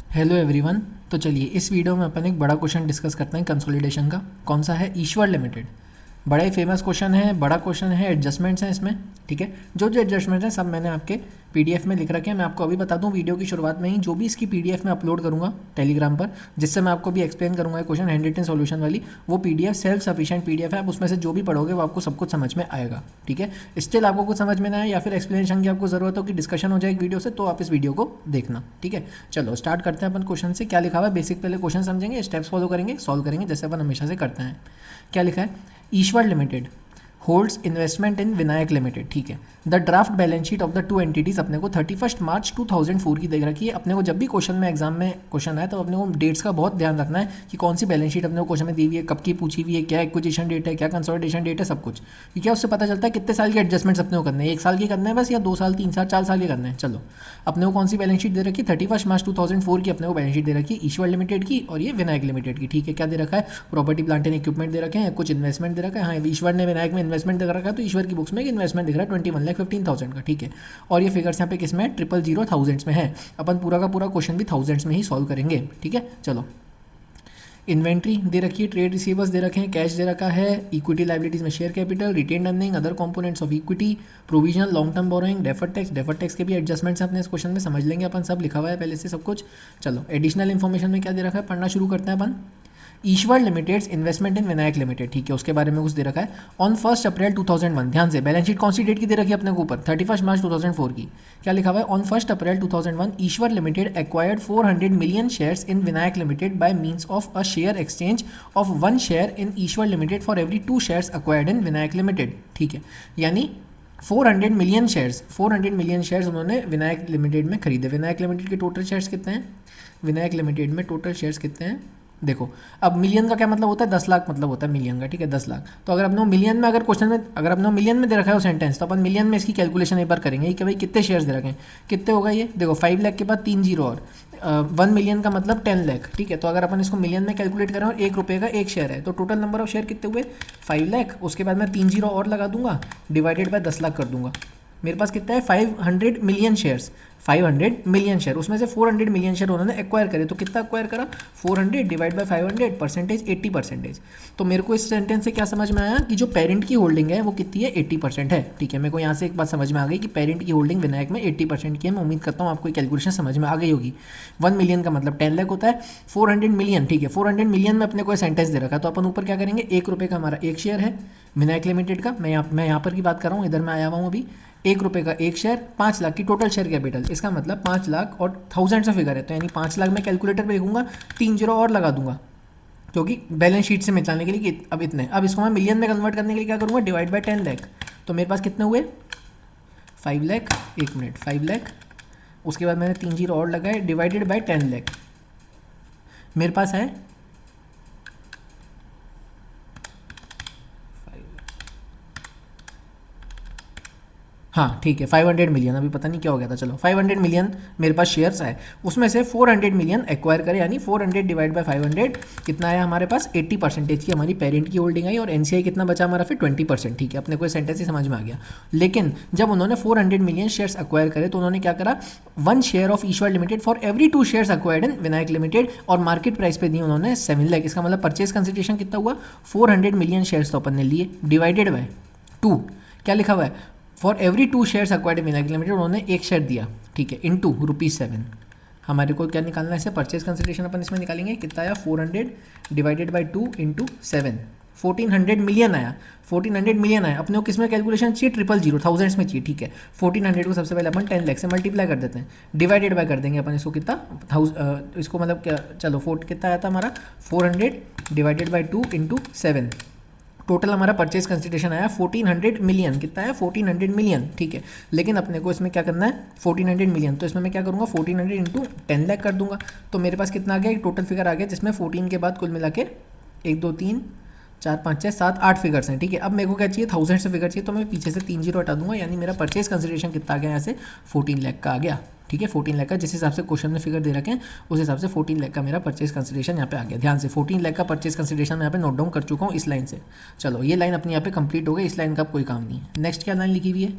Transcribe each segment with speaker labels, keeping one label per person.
Speaker 1: Hello everyone. तो चलिए इस वीडियो में अपन एक बड़ा क्वेश्चन डिस्कस करते हैं कंसोलिडेशन का। कौन सा है? ईश्वर लिमिटेड। बड़ा ही फेमस क्वेश्चन है, बड़ा क्वेश्चन है, एडजस्टमेंट्स हैं इसमें। ठीक है, जो जो एडजस्टमेंट्स हैं सब मैंने आपके पीडीएफ में लिख रखे हैं। मैं आपको अभी बता दूं वीडियो की शुरुआत में ही, जो भी इसकी पीडीएफ में अपलोड करूंगा टेलीग्राम पर, जिससे मैं आपको भी एक्सप्लेन करूंगा क्वेश्चन हैंड रिटन सॉल्यूशन वाली, वो पीडीएफ सेल्फ सफिशिएंट पीडीएफ है। आप उसमें से जो भी पढ़ोगे वो आपको सब कुछ समझ में आएगा। ठीक है, स्टिल आपको कुछ समझ में ना आए या फिर एक्सप्लेनेशन की आपको ज़रूरत हो कि डिस्कशन हो जाए एक वीडियो से, तो आप इस वीडियो को देखना। ठीक है, चलो स्टार्ट करते हैं अपन क्वेश्चन से। क्या लिखा हुआ है बेसिक पहले क्वेश्चन समझेंगे, स्टेप्स फॉलो करेंगे, सॉल्व करेंगे जैसे अपन हमेशा से करते हैं। क्या लिखा है? Ishwar limited holds investment in Vinayak limited. ठीक है, the draft balance sheet of the two entities अपने को 31 मार्च 2004 की देख रखी है। अपने को जब भी क्वेश्चन में एग्जाम में क्वेश्चन आए तो अपने को डेट्स का बहुत ध्यान रखना है कि कौन सी बैलेंस शीट अपने को क्वेश्चन में दी हुई है, कब की पूछी हुई है, क्या एक्विजिशन डेट है, क्या कंसोलिडेशन डेट है, सब कुछ। क्योंकि उससे पता चलता है कितने साल के एडजस्टमेंट्स अपने को करने हैं, 1 साल के करने हैं बस, या 2 साल, 3 साल, 4 साल के करने हैं। चलो, अपने को कौन सी बैलेंस शीट दे रखी है? 31 मार्च 2004 की अपने को बैलेंस शीट दे रखी है ईश्वर लिमिटेड की और ये विनायक लिमिटेड की। ठीक है, क्या दे रखा है? प्रॉपर्टी प्लांट एंड इक्विपमेंट दे रखे हैं, कुछ इन्वेस्टमेंट दे रखा है। हाँ, ईश्वर ने विनायक में इन्वेस्टमेंट दे रखा है, तो ईश्वर की बुक्स में एक इन्वेस्टमेंट दिख रहा है 21,15,000 का। ठीक है, और ये फिगर्स यहाँ पे किस में है? 000 थाउजेंड्स में है। अपन पूरा का पूरा क्वेश्चन भी थाउजेंड्स में ही सॉल्व करेंगे। ठीक है, चलो। इन्वेंट्री दे रखी है, ट्रेड रिसीवर्स दे रखे हैं, कैश दे रखा है, इक्विटी लाइबिलिटीज में share capital, retained earning, other components of equity, provision, long term borrowing, deferred tax के भी एडजस्टमेंट्स अपने इस क्वेश्चन में समझ लेंगे अपन, सब लिखा हुआ है पहले से सब कुछ। चलो, एडिशनल इन्फॉर्मेशन में क्या दे रखा है पढ़ना शुरू करते हैं अपन। Ishwar limited's investment in Vinayak limited. ठीक है, उसके बारे में कुछ दे रखा है। ऑन 1 अप्रैल 2001, ध्यान से बैलेंस शीट कौन सी डेट की दे रखी है अपने को ऊपर? 31 मार्च 2004 की। क्या लिखा हुआ है? On 1 April 2001 Ishwar limited acquired 400 million shares in Vinayak limited by means of a share exchange of 1 share in Ishwar limited for every 2 shares acquired in Vinayak limited. ठीक है, यानी 400 मिलियन शेयर्स उन्होंने विनायक लिमिटेड में खरीदे। विनायक लिमिटेड के टोटल शेयर्स कितने हैं? Vinayak limited में टोटल शेयर्स कितने हैं? देखो, अब मिलियन का क्या मतलब होता है? 10 लाख मतलब होता है मिलियन का। ठीक है, 10 लाख। तो अगर अपने मिलियन में, अगर क्वेश्चन में अगर अपने मिलियन में दे रखा है वो सेंटेंस, तो अपन मिलियन में इसकी कैलकुलेशन एक बार करेंगे कि भाई कितने शेयर्स दे रखे हैं, कितने होगा ये। देखो, 5 लाख के बाद 3 जीरो और 1 मिलियन का मतलब 10 लाख। ठीक है, तो अगर अपन इसको मिलियन में कैलकुलेट करें और 1 रुपये का एक शेयर है, तो टोटल नंबर ऑफ शेयर कितने हुए? 5 लाख। उसके बाद मैं 3 जीरो और लगा दूंगा, डिवाइडेड बाय 10 लाख कर दूंगा। मेरे पास कितना है? 500 मिलियन शेयर्स। 500 मिलियन शेयर, उसमें से 400 मिलियन शेयर उन्होंने एक्वायर करे। तो कितना एक्वायर करा? 400 डिवाइड बाय 500, परसेंटेज 80%। तो मेरे को इस सेंटेंस से क्या समझ में आया कि जो पेरेंट की होल्डिंग है वो कितनी है? 80% है। ठीक है, मेरे को यहाँ से एक बात समझ में आ गई कि पेरेंट की होल्डिंग विनायक में 80% की है। मैं उम्मीद करता हूँ आपको कैलकुलेशन समझ में आ गई होगी। 1 मिलियन का मतलब 10 लाख होता है, 400 मिलियन। ठीक है, 400 मिलियन में अपने को सेंटेंस दे रखा है, तो अपन ऊपर क्या करेंगे? 1 रुपये का हमारा एक शेयर है विनायक लिमिटेड का। मैं यहाँ पर की बात कर रहा हूँ, इधर मैं आया हुआ हूँ अभी। 1 रुपये का एक शेयर, 5 लाख की टोटल शेयर कैपिटल। इसका मतलब 5 लाख और थाउजेंड से फिगर है, तो यानी 5 लाख में कैलकुलेटर पे लिखूंगा, 3 जीरो और लगा दूंगा क्योंकि बैलेंस शीट से मिटाने के लिए कि अब इतने। अब इसको मैं मिलियन में कन्वर्ट करने के लिए क्या करूँगा? Divide by 10 lakh. तो मेरे पास कितने हुए? 5 लाख। 1 मिनट, 5 लाख। उसके बाद मैंने 3 जीरो और लगाए, डिवाइडेड बाय 10 लाख। मेरे पास है हाँ ठीक है, 500 मिलियन। अभी पता नहीं क्या हो गया था। चलो, 500 मिलियन मेरे पास शेयर्स आए, उसमें से 400 मिलियन एक्वायर करे, यानी 400 डिवाइड बाय 500 कितना आया हमारे पास? 80% की हमारी पेरेंट की होल्डिंग आई, और एनसीआई कितना बचा हमारा? फिर 20%। ठीक है, अपने को सेंटेंस ही समझ में आ गया। लेकिन जब उन्होंने 400 मिलियन शेयर्स एक्वायर करे तो उन्होंने क्या करा? 1 share of Ishwar limited for every 2 shares acquired in Vinayak limited, और मार्केट प्राइस पे दी उन्होंने 7 लाख। इसका मतलब परचेज कंसिडरेशन कितना हुआ? 400 मिलियन शेयर्स तो अपन ने लिए, डिवाइडेड बाय 2। क्या लिखा हुआ है? For every 2 shares acquired Vinayak limited, उन्होंने एक शेयर दिया। ठीक है, इंटू ₹7। हमारे को क्या निकालना है इसे? परचेज कंसिडरेशन अपन इसमें निकालेंगे। कितना आया? 400 डिवाइडेड बाय 2 इंटू 7, 1400 मिलियन आया। 1400 मिलियन आया। अपने को किस में कैलकुलेशन चाहिए? 000 थाउजेंड्स में चाहिए। ठीक है, 1400 को सबसे पहले अपन 10 लाख से मल्टीप्लाई कर देते हैं, डिवाइडेड बाय कर देंगे अपन इसको। कितना इसको मतलब क्या? चलो, कितना आया था हमारा? 400 डिवाइडेड बाय 2 इंटू 7। टोटल हमारा परचेज कंसिडरेशन आया 1400 मिलियन। कितना है? 1400 मिलियन। ठीक है, लेकिन अपने को इसमें क्या करना है? 1400 मिलियन। तो इसमें मैं क्या करूँगा? 1400 इंटू 10 लाख कर दूंगा। तो मेरे पास कितना आ गया? एक टोटल फिगर आ गया जिसमें 14 के बाद कुल मिला के 1 2 3 4 5 6 7 8 फिगर्स हैं। ठीक है, अब मेरे को क्या चाहिए? थाउजेंड से फिगर चाहिए, तो मैं पीछे से 3 जीरो हटा दूंगा, यानी मेरा परचेज कंसिडरेशन कितना आ गया? यहाँ से 14 लाख का आ गया। ठीक है, 14 लाख का, जिस हिसाब से क्वेश्चन में फिगर दे रखे हैं उस हिसाब से 14 लाख का मेरा परचेज कंसिडरेशन यहाँ पे आ गया। ध्यान से, 14 लाख का परचेज कंसिडरेशन मैं यहाँ पे नोट डाउन कर चुका हूँ इस लाइन से। चलो, ये लाइन अपनी यहाँ पे कंप्लीट हो गई, इस लाइन का कोई काम नहीं है। नेक्स्ट क्या लाइन लिखी हुई है?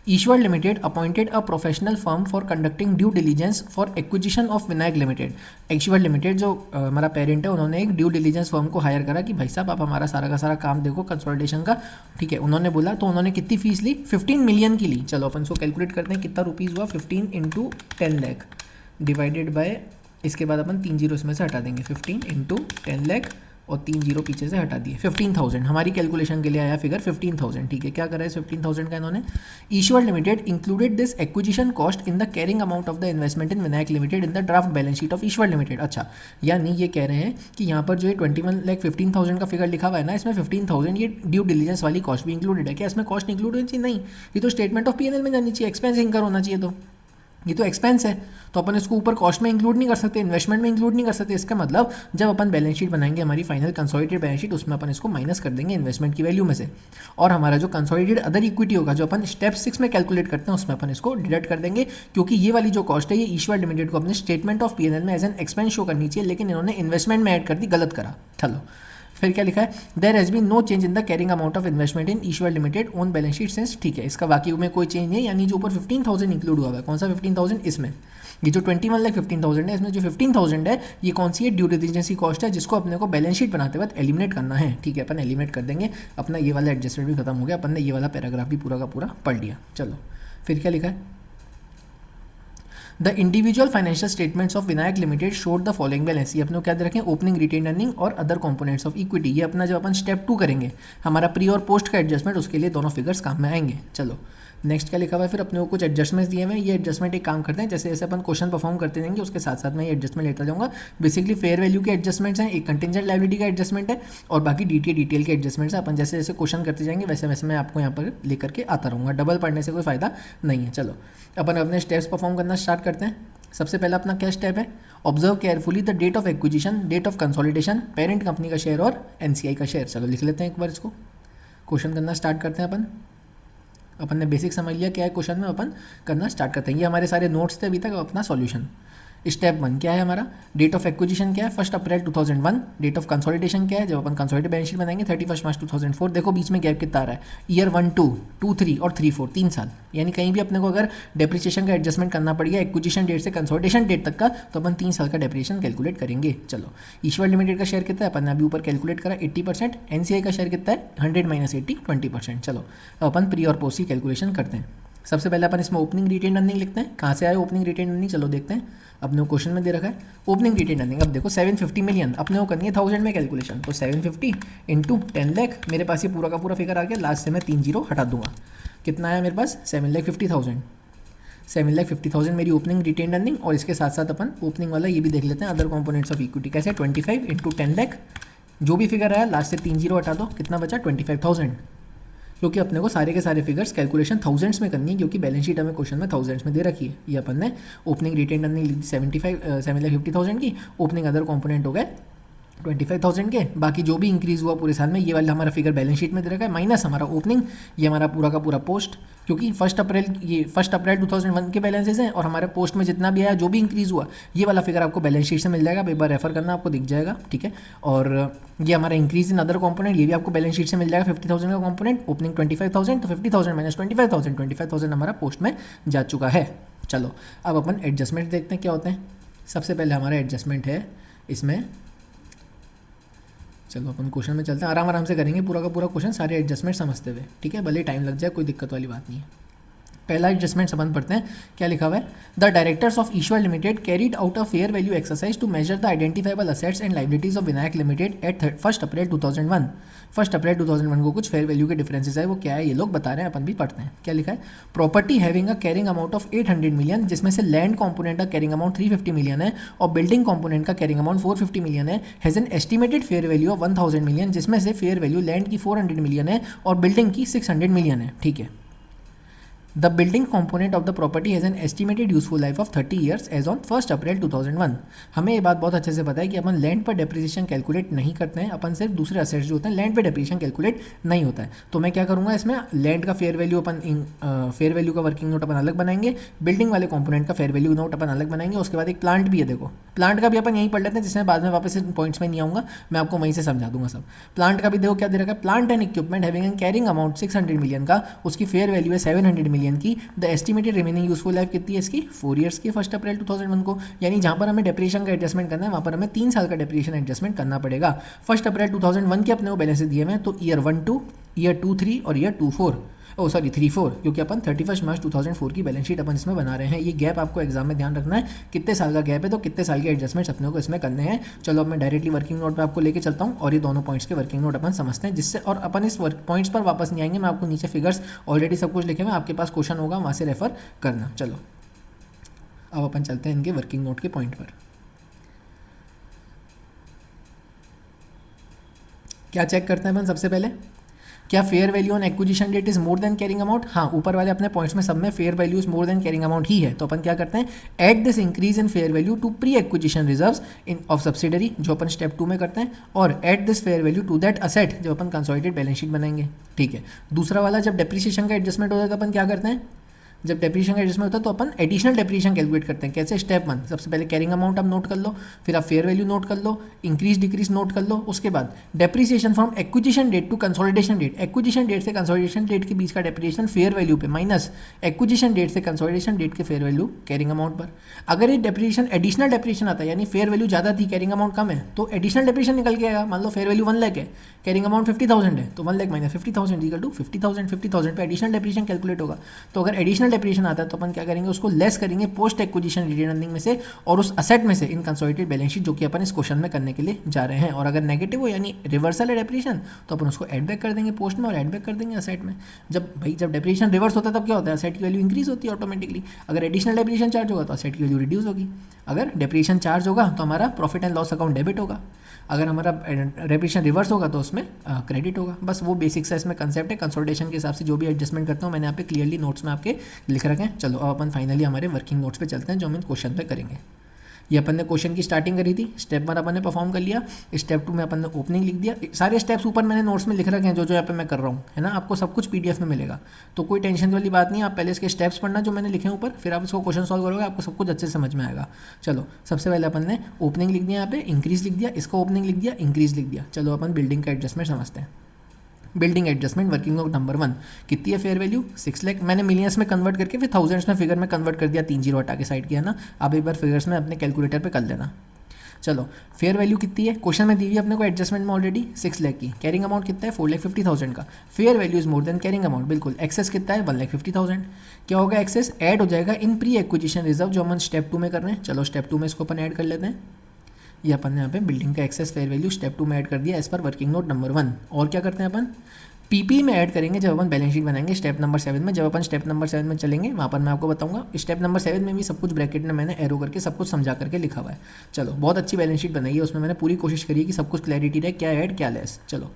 Speaker 1: Ishwar limited appointed a professional firm for conducting due diligence for acquisition of Vinayak limited. Ishwar limited जो हमारा पेरेंट है, उन्होंने एक ड्यू डिलीजेंस फर्म को हायर करा कि भाई साहब आप हमारा सारा का सारा काम देखो कंसोलिडेशन का, ठीक है। उन्होंने बोला तो उन्होंने कितनी फीस ली, 15 मिलियन की ली। चलो अपन इसको कैलकुलेट करते हैं कितना रुपीज़ हुआ, 15 इंटू 10 लाख डिवाइडेड बाय, इसके बाद अपन 3 जीरो इसमें से हटा देंगे, 15 इंटू 10 लाख और 3 जीरो पीछे से हटा दिए, 15,000 हमारी कैलकुलेशन के लिए आया फिगर 15,000, ठीक है। क्या करा है इस 15,000 का इन्होंने, Ishwar limited included this acquisition cost in the carrying amount of the investment in Vinayak limited in the draft balance sheet of Ishwar limited. अच्छा, यानी ये कह रहे हैं कि यहाँ पर जो ये 21,15,000 का फिगर लिखा हुआ है ना, इसमें 15,000 ये ड्यू डिलीजेंस वाली कॉस्ट भी इंक्लूडेड है। क्या इसमें कॉस्ट इंक्लूड होनी चाहिए? नहीं, ये तो स्टेटमेंट ऑफ P&L में जानी चाहिए, एक्सपेंस इंकर होना चाहिए। तो ये तो एक्सपेंस है, तो अपन इसको ऊपर कॉस्ट में इंक्लूड नहीं कर सकते, इन्वेस्टमेंट में इंक्लूड नहीं कर सकते। इसका मतलब जब अपन बैलेंस शीट बनाएंगे हमारी फाइनल कंसोलिडेटेड बैलेंस शीट, उसमें अपन इसको माइनस कर देंगे इन्वेस्टमेंट की वैल्यू में से, और हमारा जो कंसोलिडेटेड अदर इक्विटी होगा जो अपन स्टेप 6 में कैलकुलेट करते हैं उसमें अपन इसको डिडक्ट कर देंगे, क्योंकि ये वाली जो कॉस्ट है ये ईश्वर लिमिटेड को अपने स्टेटमेंट ऑफ P&L में एज एन एक्सपेंस शो करनी चाहिए, लेकिन इन्होंने इन्वेस्टमेंट में ऐड कर दी, गलत करा। चलो फिर क्या लिखा है, there has been no change in the carrying amount of investment in Ishwar limited on balance sheet since, ठीक है। इसका बाकी में कोई चेंज नहीं, यानी जो ऊपर 15,000 इंक्लूड हुआ है, कौन सा 15,000, इसमें ये जो 21,15,000 है, इसमें जो 15,000 है ये कौन सी है, ड्यू डिलीजेंस की कॉस्ट है, जिसको अपने को बैलेंस शीट बनाते वक्त एलिमिनेट करना है, ठीक है। अपन एलिमिनेट कर देंगे, अपना ये वाला एडजस्टमेंट भी खत्म हो गया, अपन ने ये वाला पैराग्राफ भी पूरा का पूरा पढ़ लिया। चलो फिर क्या लिखा है, the individual financial statements of Vinayak limited showed the following balance. ये अपने को क्या दे रखें, ओपनिंग रिटेन अर्निंग और अदर कंपोनेंट्स ऑफ इक्विटी। ये अपना जब अपन स्टेप 2 करेंगे हमारा प्री और पोस्ट का एडजस्टमेंट, उसके लिए दोनों फिगर्स काम में आएंगे। चलो नेक्स्ट क्या लिखा हुआ है, फिर अपने को कुछ एडजस्टमेंट्स दिए हुए हैं। ये एडजस्टमेंट एक काम करते हैं, जैसे जैसे अपन क्वेश्चन परफॉर्म करते रहेंगे उसके साथ साथ मैं ये एडजस्टमेंट लेता जाऊँगा। बेसिकली फेयर वैल्यू के एडजस्टमेंट्स हैं, एक कंटिंजेंट लायबिलिटी का एडजस्टमेंट है, और बाकी डिटेल के एडजस्टमेंट्स हैं। अपन जैसे जैसे क्वेश्चन करते जाएंगे वैसे वैसे मैं आपको यहाँ पर लेकर के आता रहूँगा, डबल पढ़ने से कोई फायदा नहीं है। चलो अपन अपने स्टेप्स परफॉर्म करना स्टार्ट करते हैं। सबसे पहला अपना क्या स्टेप है, observe carefully the date of acquisition, date of consolidation, parent company का शेयर और NCI का शेयर। चलो लिख लेते हैं एक बार इसको, क्वेश्चन करना स्टार्ट करते हैं। अपन ने बेसिक समझ लिया क्या है क्वेश्चन में, अपन करना स्टार्ट करते हैं। ये हमारे सारे नोट्स थे अभी तक, अपना सॉल्यूशन। स्टेप 1 क्या है हमारा, डेट ऑफ एक्विजिशन क्या है, 1 अप्रैल 2001। डेट ऑफ कंसोलिडेशन क्या है, जब अपन कंसोलिडेटेड बैलेंस शीट बनाएंगे 31 मार्च 2004। देखो बीच में गैप कितना आ रहा है, ईयर 1, 2, 2, 3 और 3, 4, 3 साल, यानी कहीं भी अपने को अगर डेप्रिसिएशन का एडजस्टमेंट करना पड़ गया एक्विजिशन डेट से कंसोलिडेशन डेट तक का, तो अपन 3 साल का डेप्रिसिएशन कैलकुलेट करेंगे। चलो ईश्वर लिमिटेड का शेयर कितना है, अपन ने अभी ऊपर कैलकुलेट करा 80%। NCI का शेयर कितना है, 100 - 80 20%। चलो अब अपन प्री और पोस्ट की कैलकुलेशन करते हैं। सबसे पहले अपन इसमें ओपनिंग रिटेन अर्निंग लिखते हैं। कहाँ से आए ओपनिंग रिटेन अर्निंग, चलो देखते हैं। अपने क्वेश्चन में दे रखा है ओपनिंग रिटेन अर्निंग। अब देखो 750 मिलियन अपने को करनी है 1000 में कैलकुलेशन, तो 750 इंटू 10 लाख, मेरे पास ये पूरा का पूरा फिगर आ गया। लास्ट से मैं 3 जीरो हटा दूंगा, कितना आया मेरे पास 7,50,000। 7,50,000 मेरी ओपनिंग रिटेन अर्निंग, और इसके साथ साथ अपन ओपनिंग वाला ये भी देख लेते हैं, अदर कंपोनेंट्स ऑफ इक्विटी कैसे, 25 इंटू 10 लाख, जो भी फिगर आया लास्ट से 3 जीरो हटा दो, कितना बचा 25,000। क्योंकि अपने को सारे के सारे फिगर्स कैलकुलेशन थाउजेंड्स में करनी है, क्योंकि बैलेंस शीट हमें क्वेश्चन में थाउजेंड्स में दे रखी है। ये अपन ने ओपनिंग रिटेन अर्निंग ली 7,50,000 की, ओपनिंग अदर कंपोनेंट हो गए 25,000 के, बाकी जो भी इंक्रीज़ हुआ पूरे साल में ये वाला हमारा फिगर बैलेंस शीट में दे रखा है, माइनस हमारा ओपनिंग, ये हमारा पूरा का पूरा पोस्ट, क्योंकि 1 अप्रैल 2001 के बैलेंसेज हैं, और हमारे पोस्ट में जितना भी आया जो भी इंक्रीज़ हुआ ये वाला फिगर आपको बैलेंस शीट से मिल जाएगा। एक बार रेफर करना, आपको दिख जाएगा, ठीक है। और ये हमारा इंक्रीज इन अदर कंपोनेंट, ये भी आपको बैलेंस शीट से मिल जाएगा। 50,000 का कंपोनेंट, ओपनिंग 25,000, तो 50,000 माइनस 25,000 हमारा पोस्ट में जा चुका है। चलो अब अपन एडजस्टमेंट देखते हैं क्या होते हैं। सबसे पहले हमारा एडजस्टमेंट है इसमें, चलो अपन क्वेश्चन में चलते हैं, आराम आराम से करेंगे पूरा का पूरा क्वेश्चन सारे एडजस्टमेंट समझते हुए, ठीक है। भले टाइम लग जाए, कोई दिक्कत वाली बात नहीं है। पहला एडजस्टमेंट संबंध पढ़ते हैं, क्या लिखा हुआ है, the directors of Ishwar limited carried out a fair value exercise to measure the identifiable assets and liabilities of Vinayak limited at 1 अप्रैल 2001। 1 अप्रैल 2001 को कुछ फेयर वैल्यू के डिफरेंसेस है, वो क्या है ये लोग बता रहे हैं, अपन भी पढ़ते हैं। क्या लिखा है, property having a carrying amount of 800 million, जिसमें से लैंड कंपोनेंट का कैरिंग अमाउंट 350 मिलियन है, और बिल्डिंग कंपोनेंट का कैरिंग अमाउंट 450 मिलियन है, has an estimated fair value of 1000 million, जिसमें से फेयर वैल्यू लैंड की 400 मिलियन है और बिल्डिंग की 600 मिलियन है, ठीक है। The building component of the property has an estimated useful life of 30 years as on 1 अप्रैल 2001। हमें ये बात बहुत अच्छे से पता है कि अपन लैंड पर डेप्रिसिएशन कैलकुलेट नहीं करते हैं, अपन सिर्फ दूसरे असेट्स जो होते हैं लैंड पर डेप्रिसिएशन कैलकुलेट नहीं होता है। तो मैं क्या करूँगा, इसमें लैंड का फेयर वैल्यू अपन फेयर वैल्यू का वर्किंग नोट अपन अलग बनाएंगे, बिल्डिंग वाले कॉम्पोनेंट का फेयर वैल्यू नोट अपन अलग बनाएंगे। उसके बाद एक प्लांट भी है, देखो प्लांट का भी अपन यहीं पढ़ लेते हैं, जिसमें बाद में वापस इन पॉइंट्स में नहीं आऊँगा, मैं आपको वहीं से समझा दूंगा सब। प्लांट का भी देखो क्या दे रखा है, plant and equipment having an carrying amount 600 million का, उसकी फेयर वैल्यू है 700 मिलियन की। The estimated remaining useful life कितनी है इसकी, 4 ईयर्स की, 1 अप्रैल 2001 को। यानी जहाँ पर हमें डेप्रिसिएशन का एडजस्टमेंट करना है वहाँ पर हमें 3 साल का डेप्रिसिएशन एडजस्टमेंट करना पड़ेगा। 1 अप्रैल 2001 के अपने को बैलेंस दिए हुए हैं, तो ईयर 1 2, ईयर 2 3 और ईयर 2 4, 3 4, क्योंकि अपन 31 मार्च 2004 की बैलेंस शीट अपन इसमें बना रहे हैं। ये गैप आपको एग्जाम में ध्यान रखना है, कितने साल का गैप है तो कितने साल के एडजस्टमेंट्स अपने को इसमें करने हैं। चलो अब मैं डायरेक्टली वर्किंग नोट पे आपको लेके चलता हूँ और ये दोनों पॉइंट्स के वर्किंग नोट अपन समझते हैं, जिससे और अपन इस पॉइंट्स पर वापस नहीं आएंगे। मैं आपको नीचे फिगर्स ऑलरेडी सब कुछ लिखे हुए, आपके पास क्वेश्चन होगा वहाँ से रेफर करना। चलो अब अपन चलते हैं इनके वर्किंग नोट के पॉइंट पर। क्या चेक करते हैं अपन सबसे पहले, क्या fair value on acquisition date is more than carrying amount. हाँ, ऊपर वाले अपने पॉइंट्स में सब में fair value is more than carrying amount ही है। तो अपन क्या करते हैं, add this increase in fair value to pre acquisition reserves in of subsidiary, जो अपन स्टेप 2 में करते हैं, और add this fair value to that asset, जो अपन कंसोलिडेटेड बैलेंस शीट बनाएंगे। ठीक है। दूसरा वाला, जब डेप्रिसिएशन का एडजस्टमेंट होता है तो अपन क्या करते हैं, जब डेप्रिसिएशन का एडजस्टमेंट होता है तो अपन एडिशनल डेप्रिसिएशन कैलकुलेट करते हैं। कैसे, स्टेप 1, सबसे पहले कैरिंग अमाउंट आप नोट कर लो, फिर आप फेयर वैल्यू नोट कर लो, इंक्रीज डिक्रीज नोट कर लो, उसके बाद depreciation from acquisition date to consolidation date. Acquisition date से कंसोलिडेशन डेट के बीच का डेप्रिसिएशन फेयर वैल्यू पे, माइनस एक्विजिशन डेट से कंसोलिडेशन डेट के फेयर वैल्यू कैरिंग अमाउंट पर। अगर ये डेप्रिसिएशन एडिशनल डेप्रिसिएशन आता है, यानी फेयर वैल्यू ज़्यादा थी कैरिंग अमाउंट कम है, तो एडिशनल डेप्रिसिएशन निकल के आएगा। मान लो फेयर वैल्यू 1 लाख है, कैरिंग अमाउंट 50,000 है, तो 1 लाख माइनस 50,000 इक्वल टू 50,000 पे एडिशनल डेप्रिसिएशन कैलकुलेट होगा। तो अगर एडिशनल डेप्रिसिएशन आता है तो अपन क्या करेंगे, उसको लेस करेंगे पोस्ट एक्विजिशन रिटेन अर्निंग में से और उस असेट में से इन कंसोलिडेटेड बैलेंस शीट, जो कि अपन इस क्वेश्चन में करने के लिए जा रहे हैं। और अगर नेगेटिव हो यानी रिवर्सल है डेप्रिसिएशन, तो अपन उसको एड बैक कर देंगे पोस्ट में और एड बैक कर देंगे असेट में। जब डेप्रिसिएशन रिवर्स होता है तब क्या होता है, असेट की वैल्यू इंक्रीज होती है ऑटोमेटिकली। अगर एडिशनल डेप्रिसिएशन चार्ज होगा तो असेट की वैल्यू रिड्यूस होगी। अगर डेप्रिसिएशन चार्ज होगा तो हमारा profit and loss account debit होगा। अगर हमारा डेप्रिसिएशन रिवर्स होगा तो उसमें क्रेडिट होगा। बस वो बेसिक सा इसमें कंसेप्ट है। कंसोलिडेशन के हिसाब से जो भी एडजस्टमेंट करता हूँ मैंने यहाँ पे क्लियरली नोट्स में आपके लिख रखे हैं। चलो अब अपन फाइनली हमारे वर्किंग नोट्स पे चलते हैं, जो हम इन क्वेश्चन पे करेंगे। ये अपन ने क्वेश्चन की स्टार्टिंग करी थी, स्टेप 1 अपन ने परफॉर्म कर लिया, स्टेप 2 में अपन ने ओपनिंग लिख दिया। सारे स्टेप्स ऊपर मैंने नोट्स में लिख रखे हैं, जो जो यहाँ पे मैं कर रहा हूँ, है ना। आपको सब कुछ PDF में मिलेगा, तो कोई टेंशन वाली बात नहीं। आप पहले इसके स्टेप्स पढ़ना जो मैंने लिखे हैं ऊपर, फिर आप इसको क्वेश्चन सॉल्व करोगे, आपको सब कुछ अच्छे से समझ में आएगा। चलो सबसे पहले अपन ने ओपनिंग लिख दिया, यहाँ पे इंक्रीज लिख दिया, इसको ओपनिंग लिख दिया, इंक्रीज लिख दिया। चलो अपन बिल्डिंग का एडजस्टमेंट समझते हैं। Building adjustment working note number 1, कितनी है फेयर वैल्यू 6 लाख। मैंने मिलियंस में कन्वर्ट करके फिर थाउजेंड्स में फिगर में कन्वर्ट कर दिया, 3 जीरो हटा के साइड किया ना। आप एक बार फिगर्स में अपने कैलकुलेटर पे कर लेना। चलो फेयर वैल्यू कितनी है, क्वेश्चन में दी हुई अपने को एडजस्टमेंट में ऑलरेडी 6 लाख की। कैरिंग अमाउंट कितना है 4,50,000 का। Fair value is more than carrying amount, बिल्कुल। एक्सेस कितना है 1,50,000। क्या होगा, एक्सेस ऐड हो जाएगा इन प्री एक्विजिशन रिजर्व, जो हम स्टेप 2 में कर रहे हैं। चलो स्टेप 2 में इसको अपन ऐड कर लेते हैं। ये अपन ने यहाँ पे बिल्डिंग का एक्सेस फेयर वैल्यू स्टेप 2 में ऐड कर दिया as per working note number 1। और क्या करते हैं अपन, पीपी में ऐड करेंगे जब अपन बैलेंस शीट बनाएंगे स्टेप नंबर 7 में। जब अपन स्टेप नंबर 7 में चलेंगे वहाँ पर मैं आपको बताऊंगा। स्टेप नंबर 7 में भी सब कुछ ब्रैकेट में मैंने एरो करके सब कुछ समझा करके लिखा हुआ है। चलो बहुत अच्छी बैलेंस शीट बनाई है, उसमें मैंने पूरी कोशिश करी है कि सब कुछ क्लैरिटी रहे, क्या ऐड क्या लेस। चलो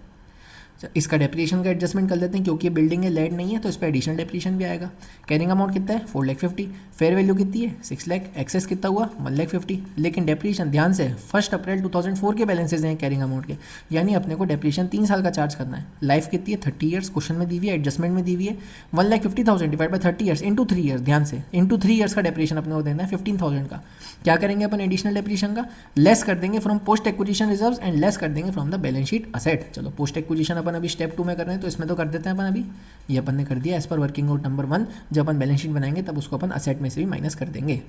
Speaker 1: इसका डेप्रिसिएशन का एडजस्टमेंट कर लेते हैं, क्योंकि ये बिल्डिंग है, लैंड नहीं है, तो इस पर एडिशनल डेप्रिसिएशन भी आएगा। कैरिंग अमाउंट कितना है 4,50,000। फेयर वैल्यू कितनी है 6 लाख। एक्सेस कितना हुआ 1,50,000। लेकिन डेप्रिसिएशन ध्यान से 1 अप्रैल 2004 के बैलेंसेज हैं कैरिंग अमाउंट के, यानी अपने को डेप्रिसिएशन 3 साल का चार्ज करना है। लाइफ कितनी है 30 ईयर्स, क्वेश्चन में दी हुई है, एडजस्टमेंट में दी हुई है। 1,50,000 divide by 30 years into 3 years, ध्यान से इंटू 3 ईयर्स का डेप्रिसिएशन अपने को देना है 15,000 का। क्या करेंगे अपन एडिशनल डेप्रिसिएशन का, लेस कर देंगे from post acquisition reserves and less कर देंगे from the balance sheet asset. चलो पोस्ट एक्विजिशन अपन अभी स्टेप 2 में कर रहे हैं, तो इसमें तो कर देते हैं अपन अभी। ये अपन ने कर दिया as per working note number 1। जब अपन बैलेंस शीट बनाएंगे तब उसको अपन असेट में से भी माइनस कर देंगे।